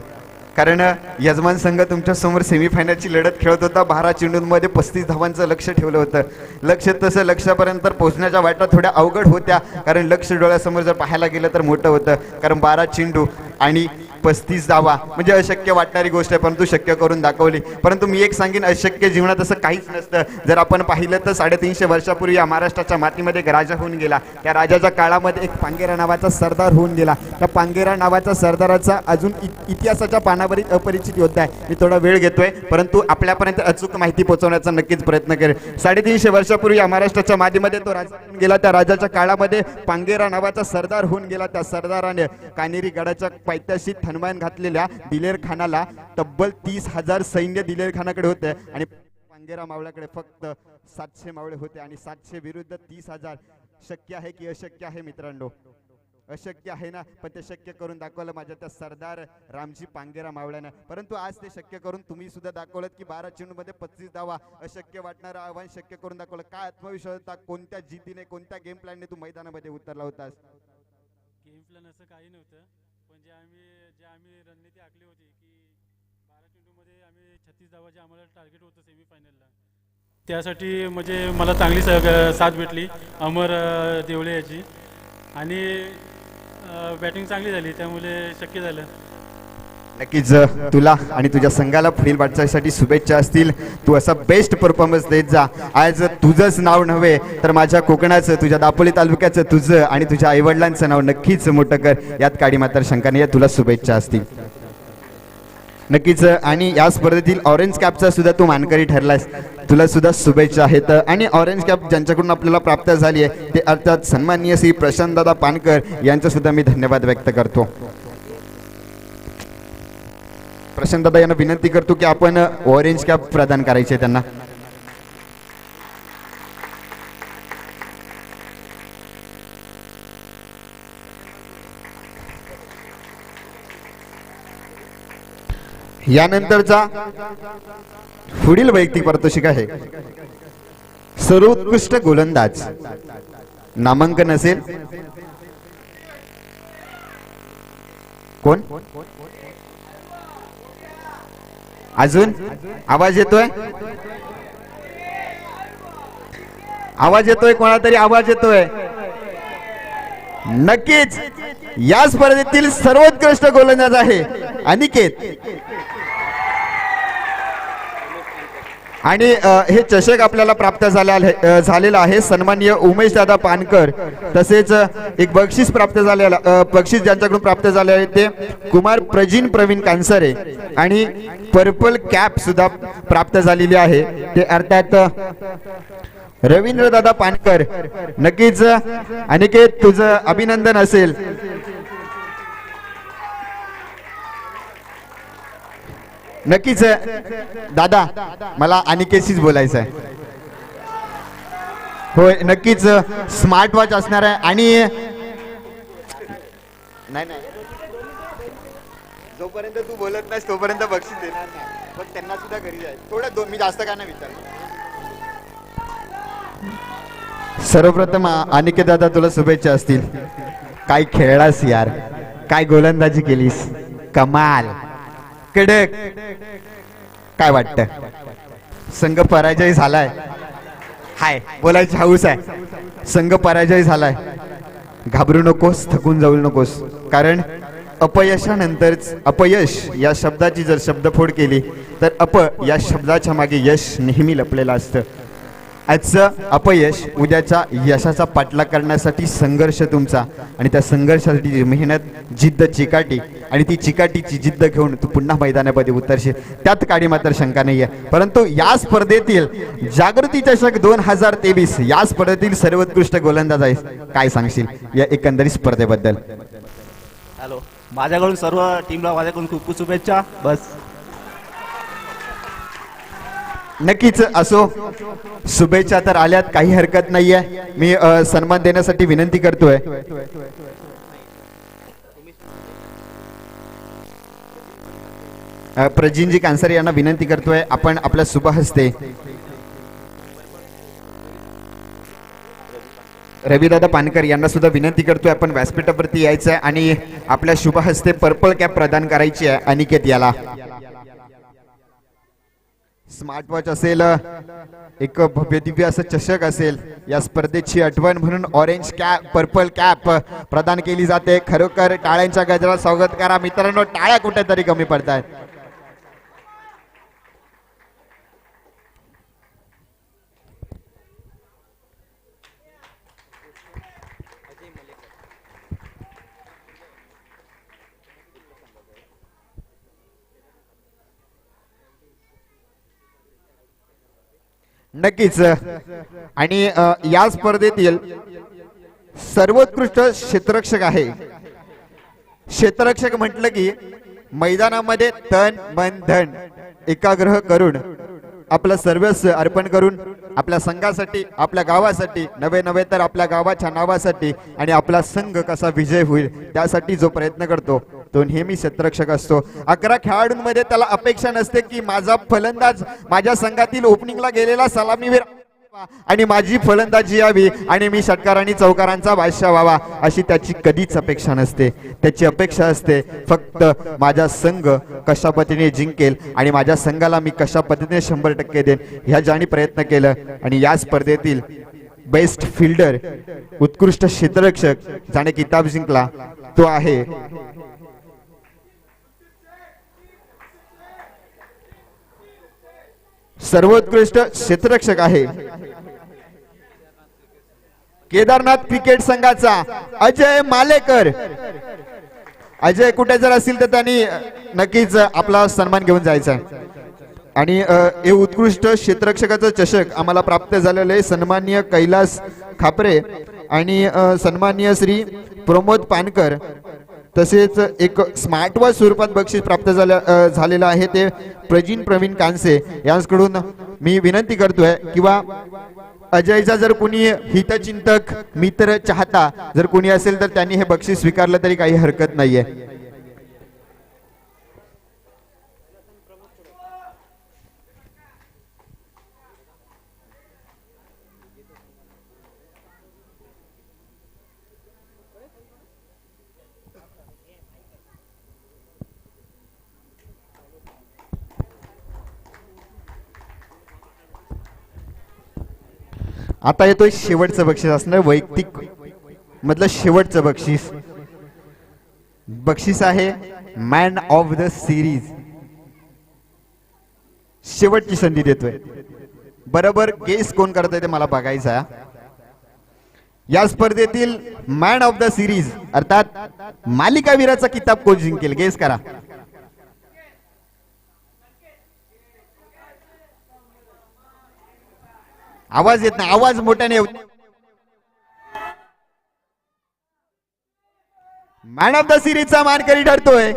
कारण यजमान संघ तुमच्या समोर सेमीफायनलची लढत खेळत होता. 12 चेंडूंमध्ये 35 धावांचं लक्ष ठेवलं होतं. लक्ष तसं लक्षापर्यंत पोहोचण्याच्या वाटा थोड्या अवघड होत्या, कारण लक्ष डोळ्यासमोर जर पाहायला गेलं तर मोठं होतं. कारण 12 चेंडू आणि 35 धावा म्हणजे अशक्य वाटणारी गोष्ट आहे, परंतु शक्य करून दाखवली. परंतु मी एक सांगेन, अशक्य जीवनात असं काहीच नसतं. जर आपण पाहिलं तर 350 वर्षापूर्वी या महाराष्ट्राच्या मातीमध्ये एक राजा होऊन गेला. त्या राजाच्या काळामध्ये एक पांगेरा नावाचा सरदार होऊन गेला. त्या पांगेरा नावाचा सरदाराचा अजून इतिहासाच्या पानावरील अपरिचित योद्धा आहे. मी थोडा वेळ घेतोय, परंतु आपल्यापर्यंत अचूक माहिती पोहोचवण्याचा नक्कीच प्रयत्न करेन. 350 वर्षापूर्वी या महाराष्ट्राच्या मातीमध्ये तो राजा होऊन गेला. त्या राजाच्या काळामध्ये पांगेरा नावाचा सरदार होऊन गेला. त्या सरदाराने कानेरी गडाच्या पायथ्याशी हनुमान घातलेल्या दिलेर खानाला तब्बल 30,000 सैन्य दिलेर खानाकडे होते आणि पांगेरा मावळ्याकडे फक्त 700 मावळे होते. आणि 700 विरुद्ध 30,000 शक्य आहे की अशक्य आहे मित्रांनो? अशक्य आहे ना, पण ते शक्य करून दाखवलं माझ्या त्या सरदार रामजी पांगेरा मावळ्यानं. परंतु आज ते शक्य करून तुम्ही सुद्धा दाखवलं की 12 चेंडूमध्ये 35 धावा, अशक्य वाटणारं आव्हान शक्य करून दाखवलं. काय आत्मविश्वास होता? कोणत्या जिद्दीने, कोणत्या गेम प्लॅनने तू मैदानामध्ये उतरला होतास? गेम प्लॅन असं काही नव्हतं, पण जे आम्ही रणनीती आखली होती की 12 चेंडूमध्ये आम्ही 36 धावाचे आम्हाला टार्गेट होतं सेमीफायनलला, त्यासाठी म्हणजे मला चांगली साथ भेटली अमर देवळे याची, आणि बॅटिंग चांगली झाली, त्यामुळे शक्य झालं. नक्कीच तुला आणि तुझ्या संघाला पुढील वाटचालीसाठी शुभेच्छा असतील. तू असा बेस्ट परफॉर्मन्स देत जा. आज तुझंच नाव नव्हे तर माझ्या कोकणाचं, तुझ्या दापोली तालुक्याचं, तुझं आणि तुझ्या आईवडिलांचं नाव नक्कीच मोठं कर. यात काडी मात्र शंका नाही. तुला शुभेच्छा असतील नक्कीच. आणि या स्पर्धेतील ऑरेंज कॅपचा सुद्धा तू मानकरी ठरलास, तुला सुद्धा शुभेच्छा आहेत. आणि ऑरेंज कॅप ज्यांच्याकडून आपल्याला प्राप्त झाली आहे ते अर्थात सन्माननीय श्री प्रशांतदादा पानकर यांचा सुद्धा मी धन्यवाद व्यक्त करतो. प्रशांतदादा यांना विनंती करतो की आपण ऑरेंज कॅप प्रदान करायचे त्यांना. यानंतरचा पुढील वैयक्तिक पारितोषिक आहे सर्वोत्कृष्ट गोलंदाज. नामांकन असेल कोण? अजून आवाज येतोय? आवाज येतोय? कोणाला तरी आवाज येतोय? नक्कीच या स्पर्धेतील सर्वोत्कृष्ट गोलंदाज आहे अनिकेत. आणि हे चषक आपल्याला प्राप्त झालेला आहे सन्माननीय उमेश दादा पानकर. तसेच एक बक्षीस प्राप्त झालेला, बक्षीस ज्यांच्याकडून प्राप्त झाले आहे ते कुमार प्रवीण कांसरे. आणि पर्पल कॅप सुद्धा प्राप्त झालेली आहे ते अर्थात रवींद्र दादा पानकर. नक्कीच अनिकेत तुझं अभिनंदन असेल. नक्कीच दादा, मला अनिकेतशीच बोलायचं आहे. होय नक्कीच स्मार्ट वॉच असणार आहे. आणि नाही नाही, जोपर्यंत तू बोलत नाहीस तोपर्यंत बक्षीस देणार नाही, पण त्यांना सुद्धा घरी जाईल. थोडं दोन, मी जास्त काय नाही विचारलं. सर्वप्रथम अनिकेत दादा तुला शुभेच्छा असतील. काय खेळलास यार, काय गोलंदाजी केलीस, कमाल, कडक. काय वाटतं, संघ पराजय झालाय, हाय बोलायची हौस आहे, संघ पराजय झालाय. घाबरू नकोस, थकून जाऊ नकोस, कारण अपयशानंतरच अपयश या शब्दाची जर शब्दफोड केली तर या शब्दाच्या मागे यश नेहमी लपलेलं असतं. आजचं अपयश उद्याच्या यशाचा पाठलाग करण्यासाठी संघर्ष तुमचा, आणि त्या संघर्षासाठी मेहनत, जिद्द, चिकाटी, आणि ती चिकाटीची जिद्द घेऊन तू पुन्हा मैदानामध्ये उतरशील, त्यात काडी मात्र शंका नाही आहे. परंतु या स्पर्धेतील जागृती चषक 2023 या स्पर्धेतील सर्वोत्कृष्ट गोलंदाज आहे, काय सांगशील या एकंदरीत स्पर्धेबद्दल? हॅलो, माझ्याकडून सर्व टीमला माझ्याकडून खूप खूप शुभेच्छा. बस. नक्कीच असो, शुभेच्छा तर आल्यात, काही हरकत नाहीये. मी सन्मान देण्यासाठी विनंती करतोय. प्रजिनजी कांसारे यांना विनंती करतोय, आपण आपल्या शुभ हस्ते रविदादा पानकर यांना सुद्धा विनंती करतोय, आपण व्यासपीठावरती यायचं आहे आणि आपल्या शुभ हस्ते पर्पल कॅप प्रदान करायची आहे अनिकेत याला. स्मार्ट वॉच असेल, एक भव्य दिव्य असं चषक असेल, या स्पर्धेची आठवण म्हणून ऑरेंज कॅप, पर्पल कॅप प्रदान केली जाते. खरोखर टाळ्यांच्या गजरात स्वागत करा मित्रांनो, टाळ्या कुठेतरी कमी पडतायत. नक्कीच, आणि या स्पर्धेतील सर्वोत्कृष्ट क्षेत्ररक्षक आहे. क्षेत्ररक्षक म्हटलं की मैदानामध्ये तन मन धन एकाग्रह करून आपलं सर्वस्व अर्पण करून आपल्या संघासाठी, आपल्या गावासाठी, नवे तर आपल्या गावाच्या नावासाठी आणि आपला संघ कसा विजय होईल त्यासाठी जो प्रयत्न करतो तो नेहमी क्षेत्ररक्षक असतो. 11 खेळाडूंमध्ये त्याला अपेक्षा नसते की माझा फलंदाज माझ्या संघातील ओपनिंगला गेलेला सलामीवीर आणि माझी फलंदाजी यावी आणि मी षटकार आणि चौकारांचा बादशाह व्हावा, अशी त्याची कधीच अपेक्षा नसते. त्याची अपेक्षा असते फक्त माझा संघ कशा पद्धतीने जिंकेल आणि माझ्या संघाला मी कशा पद्धतीने 100% देईन, ह्या ज्याने प्रयत्न केलं. आणि या स्पर्धेतील बेस्ट फिल्डर, उत्कृष्ट क्षेत्ररक्षक ज्याने किताब जिंकला तो आहे सर्वोत्कृष्ट क्षेत्ररक्षक आहे केदारनाथ क्रिकेट संघाचा अजय मालेकर. अजय कुठे जर असतील तर त्यांनी नक्कीच आपला सन्मान घेऊन जायचा आहे. आणि हे उत्कृष्ट क्षेत्ररक्षकाचं चषक आम्हाला प्राप्त झालेलं आहे सन्माननीय कैलास खापरे आणि सन्माननीय श्री प्रमोद पानकर. तसेच एक स्मार्ट वॉच स्वरूपात बक्षीस प्राप्त झालेलं आहे ते प्रवीण कांसे यांच्याकडून मी विनंती करतोय किंवा अजयचा जर कोणी हितचिंतक, मित्र, चाहता जर कोणी असेल तर त्यांनी हे बक्षीस स्वीकारलं तरी काही हरकत नाहीये. आता येतोय शेवटचं बक्षीस असणार, वैयक्तिक मधलं शेवटचं बक्षीस. बक्षीस आहे मॅन ऑफ द सिरीज. शेवटची संधी देतोय, बरोबर गेस कोण करत आहे ते मला बघायचं आहे. या स्पर्धेतील मॅन ऑफ द सिरीज अर्थात मालिकावीराचा किताब कोण जिंकेल, गेस करा. आवाज येत नाही, आवाज मोठ्याने. मॅन ऑफ द सिरीजचा मानकरी ठरतोय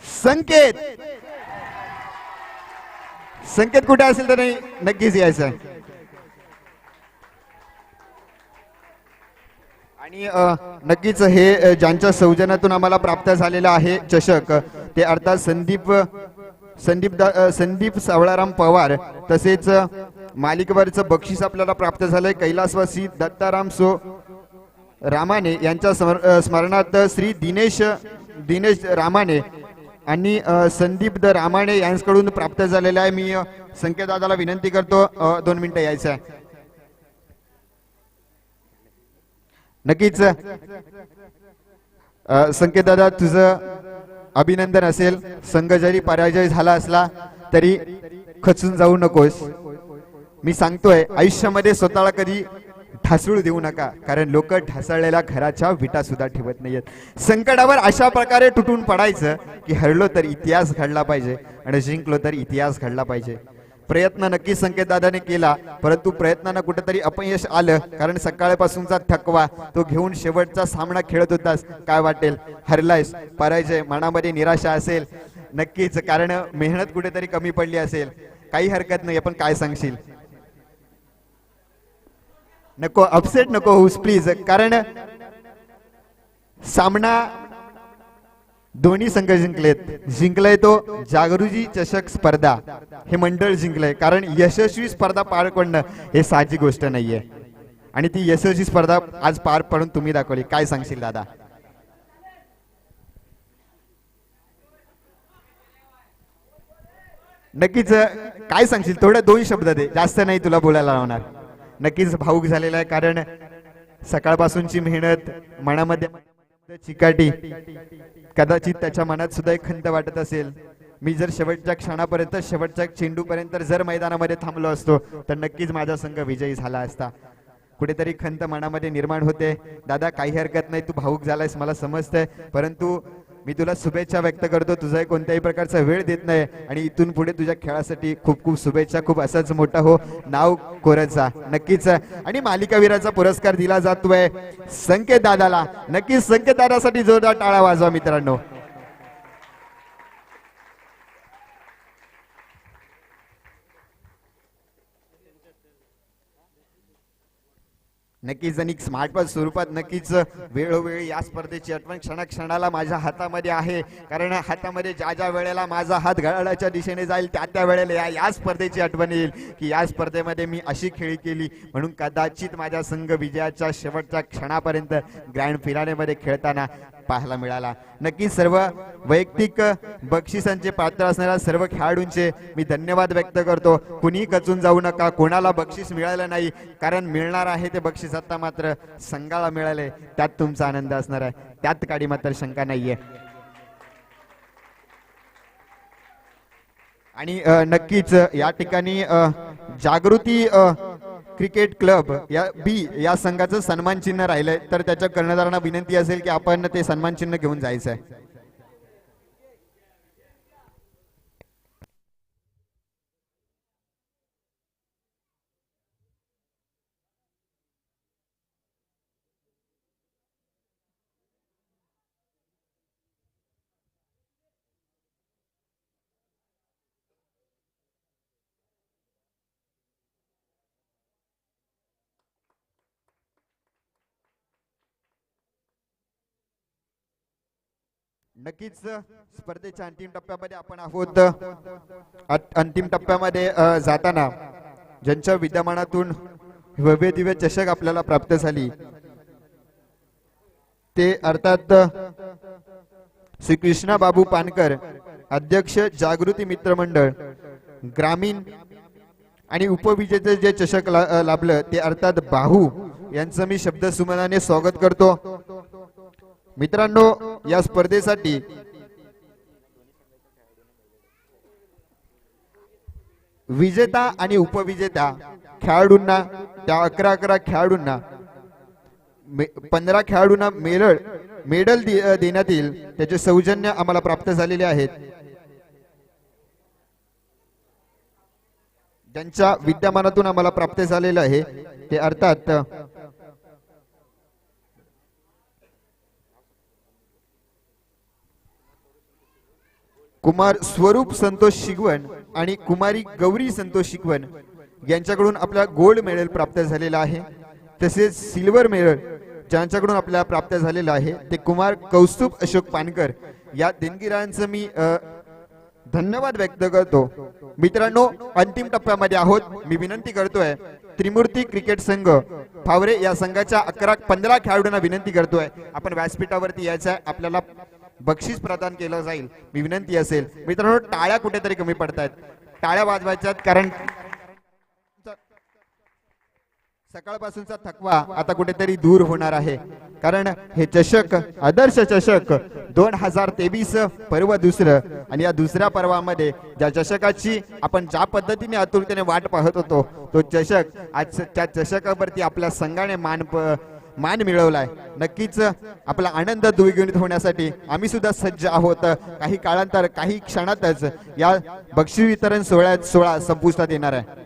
संकेत. संकेत कुठे असेल तर नाही नक्कीच यायचं. आणि नक्कीच हे ज्यांच्या सौजन्यातून आम्हाला प्राप्त झालेलं आहे चषक ते अर्थात संदीप सावळाराम पवार, तसेच मालिकेवरचं बक्षीस आपल्याला प्राप्त झालंय कैलासवासी दत्ताराम सो रामाने यांच्या स्मरणार्थ श्री दिनेश रामाने आणि संदीप द रामाने यांच्याकडून प्राप्त झालेला आहे. मी संकेतदादाला विनंती करतो 2 मिनिटं यायचं आहे. नक्कीच संकेतदादा तुझं अभिनंदन असेल. संघ जरी पराजय झाला असला तरी खचून जाऊ नकोस. मी सांगतोय आयुष्यामध्ये स्वतःला कधी ढासळू देऊ नका, कारण लोक ढासळलेल्या घराच्या विटा सुद्धा ठेवत नाहीयेत. संकटावर अशा प्रकारे तुटून पडायचं की हरलो तर इतिहास घडला पाहिजे आणि जिंकलो तर इतिहास घडला पाहिजे. प्रयत्न नक्की संकेतदादाने केला, परंतु प्रयत्नानं कुठेतरी अपयश आलं, कारण सकाळपासूनचा थकवा तो घेऊन शेवटचा सामना खेळत होतास. काय वाटेल, हरलायस, पराजय, मनामध्ये निराशा असेल नक्कीच, कारण मेहनत कुठेतरी कमी पडली असेल. काही हरकत नाही, पण काय सांगशील? नको अपसेट नको होऊस प्लीज, कारण सामना दोन्ही संघ जिंकलाय तो जागृती चषक स्पर्धा, हे मंडळ जिंकलंय. कारण यशस्वी स्पर्धा पार पडणं हे साहजिक गोष्ट नाहीये, आणि ती यशस्वी स्पर्धा आज पार पडून तुम्ही दाखवली. काय सांगशील दादा? नक्कीच काय सांगशील? थोडं 2 शब्द दे, जास्त नाही तुला बोलायला लावणार. नक्कीच भाऊक झालेला आहे, कारण सकाळपासूनची मेहनत, मनामध्ये चिकाटी, कदाचित त्याच्या मनात सुद्धा एक खंत वाटत असेल. मी जर शेवटच्या क्षणापर्यंत, शेवटच्या चेंडूपर्यंत जर मैदानामध्ये थांबलो असतो तर नक्कीच माझा संघ विजयी झाला असता. कुठेतरी खंत मनामध्ये निर्माण होते. दादा काही हरकत नाही, तू भाऊक झालायस मला समजतंय, परंतु मी तुला शुभेच्छा व्यक्त करतो. तुझा कोणत्याही प्रकारचा वेळ देत नाही, आणि इथून पुढे तुझ्या खेळासाठी खूप खूप शुभेच्छा. खूप असंच मोठा हो, नाव कोरचा नक्कीच. आणि मालिकावीराचा पुरस्कार दिला जातोय संकेत दादाला. नक्कीच संकेत दादासाठी जोरदार टाळ्या वाजवा मित्रांनो. नक्कीच आणि स्मार्टफोन स्वरूपात नक्कीच वेळोवेळी या स्पर्धेची आठवण क्षणाक्षणाला माझ्या हातामध्ये आहे, कारण हातामध्ये ज्या ज्या वेळेला माझा हात घड्याळाच्या दिशेने जाईल त्या त्या वेळेला या स्पर्धेची आठवण येईल की या स्पर्धेमध्ये मी अशी खेळी केली, म्हणून कदाचित माझा संघ विजयाच्या शेवटच्या क्षणापर्यंत ग्रँड फिनालेमध्ये खेळताना पाहायला मिळाला. नक्कीच सर्व वैयक्तिक बक्षिसांचे पात्र असणाऱ्या सर्व खेळाडूंचे मी धन्यवाद व्यक्त करतो. कुणी खचून जाऊ नका, कोणाला बक्षीस मिळालं नाही, कारण मिळणार आहे ते बक्षीस आता मात्र संघाला मिळाले, त्यात तुमचा आनंद असणार आहे, त्यात काही मात्र शंका नाहीये. आणि नक्कीच या ठिकाणी जागृती क्रिकेट क्लब या संघाचं सन्मान चिन्ह राहिलंय, तर त्याच्या कर्णधारांना विनंती असेल की आपण ते सन्मान चिन्ह घेऊन जायचं आहे. नक्कीच स्पर्धेच्या अंतिम टप्प्यामध्ये आपण आहोत. अंतिम टप्प्यामध्ये जाताना ज्यांच्या विद्यमानातून भव्य दिव्य चषक आपल्याला प्राप्त झाली ते अर्थात श्री कृष्णा बाबू पानकर, अध्यक्ष जागृती मित्र मंडळ ग्रामीण, आणि उपविजेते जे चषक लाभलं ते अर्थात बाहू यांचं मी शब्द सुमनाने स्वागत करतो. मित्रांनो, या स्पर्धेसाठी विजेता आणि उपविजेता खेळाडूंना, त्या 11 खेळाडूंना 15 खेळाडूंना मेडल देण्यात येईल. त्याचे सौजन्य आम्हाला प्राप्त झालेले आहेत. ज्यांच्या विद्यमानातून आम्हाला प्राप्त झालेलं आहे ते अर्थात कुमार स्वरूप संतोष शिगवण आणि कुमारी गौरी संतोष शिगवण यांच्याकडून आपला गोल्ड मेडल प्राप्त झालेला आहे. तसेच सिल्वर मेडल ज्यांच्याकडून आपल्याला प्राप्त झालेलं आहे ते कुमार कौस्तुभ अशोक पानकर या देणगीरांचं मी धन्यवाद व्यक्त करतो. मित्रांनो, अंतिम टप्प्यामध्ये आहोत. मी विनंती करतोय त्रिमूर्ती क्रिकेट संघ फावरे या संघाच्या 11-15 खेळाडूंना विनंती करतोय आपण व्यासपीठावरती यायचं आहे. आपल्याला बक्षीस प्रदान केलं जाईल. मी विनंती असेल मित्रांनो, टाळ्या कुठेतरी कमी पडतायत, टाळ्या वाजवायच्यात, कारण सकाळपासूनचा थकवा आता कुठेतरी दूर होणार आहे. कारण हे चषक आदर्श चषक 2023 पर्व दुसरं, आणि या दुसऱ्या पर्वामध्ये ज्या चषकाची आपण ज्या पद्धतीने आतुरतेने वाट पाहत होतो तो चषक, आज त्या चषकावरती आपल्या संघाने मान मिळवलाय. नक्कीच आपला आनंद द्विगुणित होण्यासाठी आम्ही सुद्धा सज्ज आहोत. काही काळानंतर काही क्षणातच या बक्षीस वितरण सोहळा संपुष्टात येणार आहे.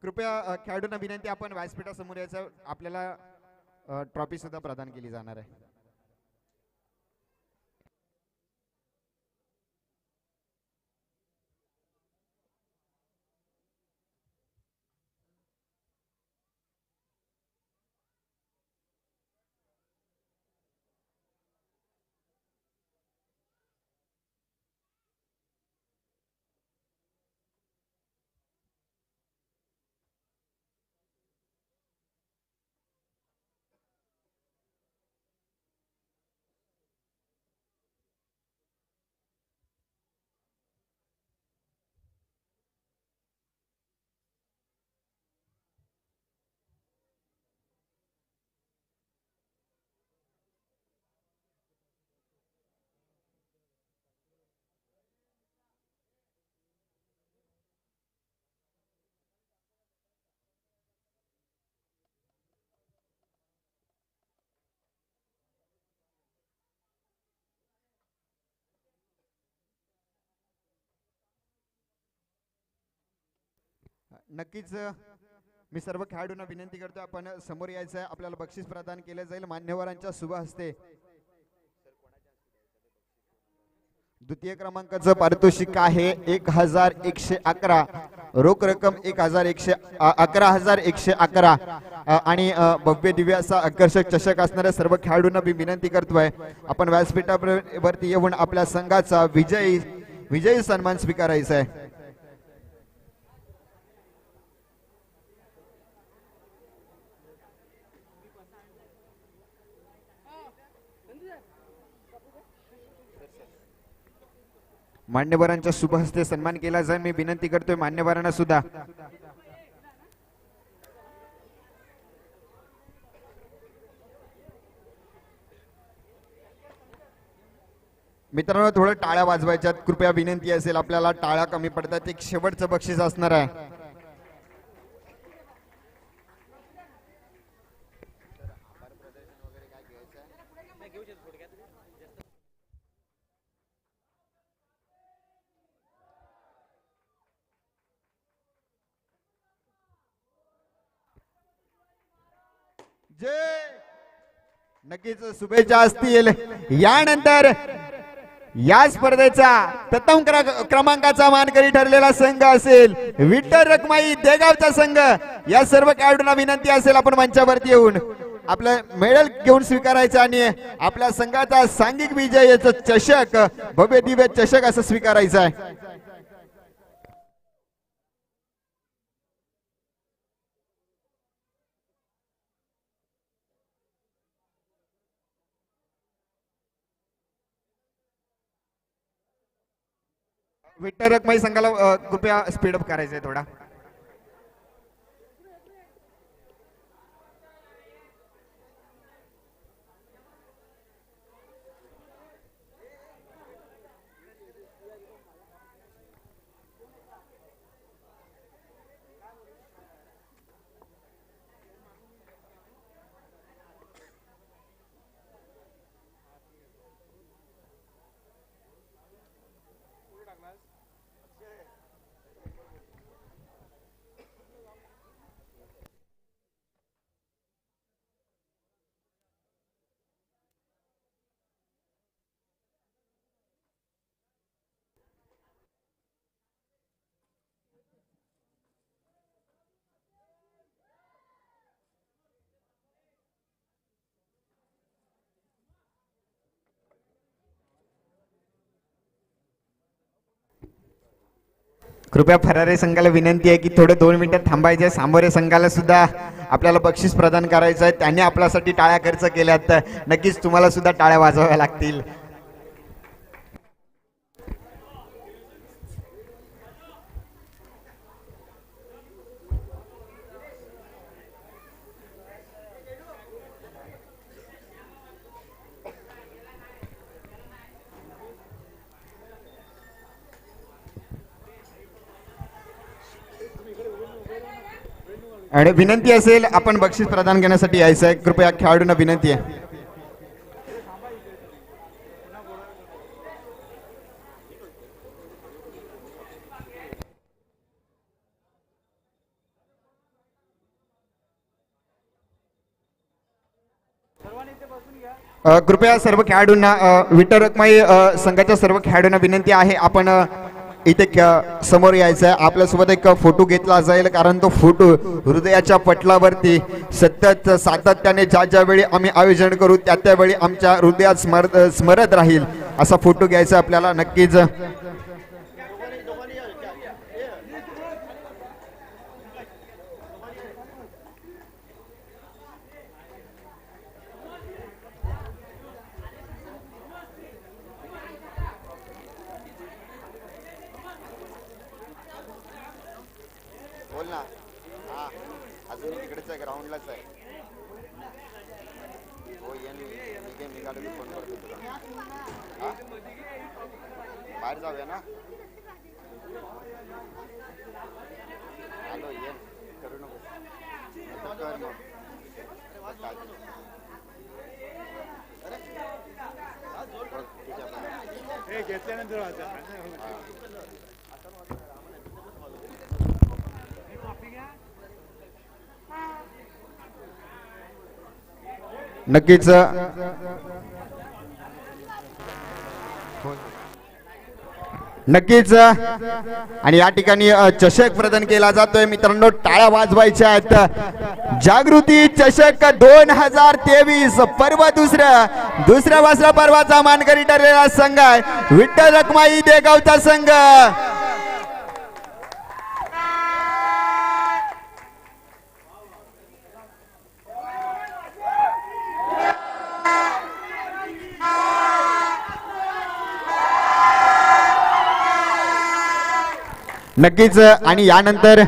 कृपया खेळाडूंना विनंती, आपण व्यासपीठासमोर यायचं. आपल्याला ट्रॉफी सुद्धा प्रदान केली जाणार आहे. नक्कीच मी सर्व खेळाडूंना विनंती करतो, आपण समोर यायचं आहे. आपल्याला बक्षीस प्रदान केले जाईल मान्यवरांच्या शुभ हस्ते. द्वितीय क्रमांकाचं पारितोषिक आहे 1111, रोख रक्कम 11,111 आणि भव्य दिव्य असा आकर्षक चषक असणाऱ्या सर्व खेळाडूंना मी विनंती करतोय आपण व्यासपीठावरती येऊन आपल्या संघाचा विजयी सन्मान स्वीकारायचा आहे. मान्यवरांच्या शुभ हस्ते सन्मान केला जाईल. मी विनंती करतोय मान्यवरांना सुद्धा. मित्रांनो, थोडं टाळ्या वाजवायच्यात, कृपया विनंती असेल. आपल्याला टाळ्या कमी पडतात. एक शेवटचं बक्षीस असणार आहे. नक्कीच शुभेच्छा असतील. यानंतर या स्पर्धेचा प्रथम क्रमांकाचा मानकरी ठरलेला संघ असेल विठ्ठल रखमाई देगावचा संघ. या सर्व खेळाडूंना विनंती असेल आपण मंचावरती येऊन आपलं मेडल घेऊन स्वीकारायचं आणि आपल्या संघाचा सांघिक विजयाचा चषक, भव्य दिव्य चषक असं स्वीकारायचं आहे. विठ्ठल रखमाई संघाला कृपया स्पीडअप करायचंय थोडा. कृपया फरारी संघाला विनंती आहे की थोडे 2 मिनिटं थांबायचे. सांबोरे संघाला सुद्धा आपल्याला बक्षीस प्रदान करायचं आहे. त्यांनी आपल्यासाठी टाळ्या खर्च केल्यात, तर नक्कीच तुम्हाला सुद्धा टाळ्या वाजवाव्या लागतील. आणि विनंती असेल आपण बक्षीस प्रदान करण्यासाठी यायचं आहे. कृपया खेळाडूंना विनंती आहे. कृपया सर्व खेळाडूंना विठ्ठल रखमाई संघाच्या सर्व खेळाडूंना विनंती आहे आपण इथे समोर यायचं आहे. आपल्यासोबत एक फोटो घेतला जाईल, कारण तो फोटो हृदयाच्या पटलावरती सतत सातत्याने ज्या वेळी आम्ही आयोजन करू त्यावेळी आमच्या हृदयात स्मरत राहील असा फोटो घ्यायचा आपल्याला. नक्कीच बोल ना. हा अजून तिकडेच आहे, ग्राउंडलाच आहे. हो ये निघालो की फोन करतो तुला. हा बाहेर जाऊया ना. आलो ये करू नको कर मग. नक्कीच नक्कीच आणि या ठिकाणी चषक प्रदान केला जातोय. मित्रांनो टाळ्या वाजवायच्या आहेत. जागृती चषक 2023 पर्व दुसऱ्या वासरा पर्वाचा मानकरी ठरलेला संघ आहे विठ्ठल रखमाई देगावचा संघ. नक्कीच आणि यानंतर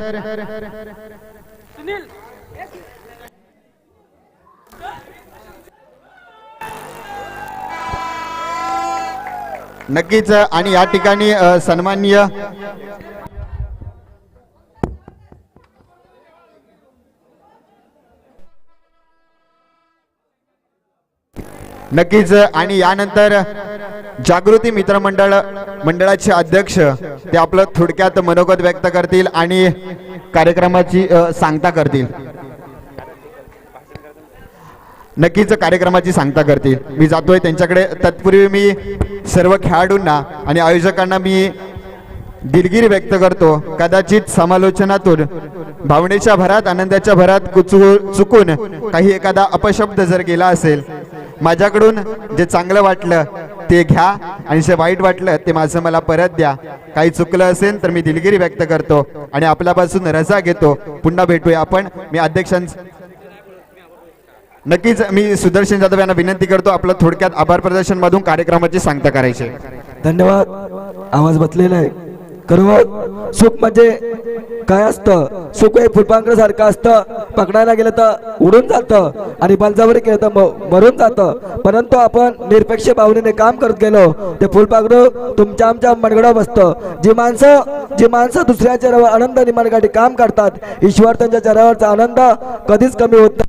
नक्कीच आणि या ठिकाणी सन्माननीय नक्कीच आणि यानंतर जागृती मंडळाचे अध्यक्ष ते आपलं थोडक्यात मनोगत व्यक्त करतील आणि कार्यक्रमाची सांगता करतील. नक्कीच कार्यक्रमाची सांगता करतील. मी जातोय त्यांच्याकडे. तत्पूर्वी मी सर्व खेळाडूंना आणि आयोजकांना मी दिलगिरी व्यक्त करतो. कदाचित समालोचनातून भावनेच्या भरात आनंदाच्या भरात चुकून काही एखादा अपशब्द जर गेला असेल, माझ्याकडून जे चांगलं वाटलं ते घ्या आणि जे वाईट वाटलं ते माझं मला परत द्या. काही चुकलं असेल तर मी दिलगिरी व्यक्त करतो आणि आपल्यापासून रजा घेतो. पुन्हा भेटूया आपण. मी नक्कीच मी सुदर्शन जाधव यांना विनंती करतो आपलं थोडक्यात आभार प्रदर्शन मधून कार्यक्रमाची सांगता करायची. धन्यवाद. आवाज बसलेला आहे. खरं सुख म्हणजे काय असतं? सुख हे फुलपाखरू सारखं असतं. पकडायला गेलं तर उडून जातं आणि बलजबरी केलं तर मरून जातं. परंतु आपण निरपेक्ष भावनेने काम करत गेलो ते फुलपाखरू तुमच्या आमच्या मनगडावर बसतं. जी माणसं दुसऱ्याच्या आनंद निर्माण काम करतात, ईश्वर त्यांच्या चेहऱ्यावरचा आनंद कधीच कमी होत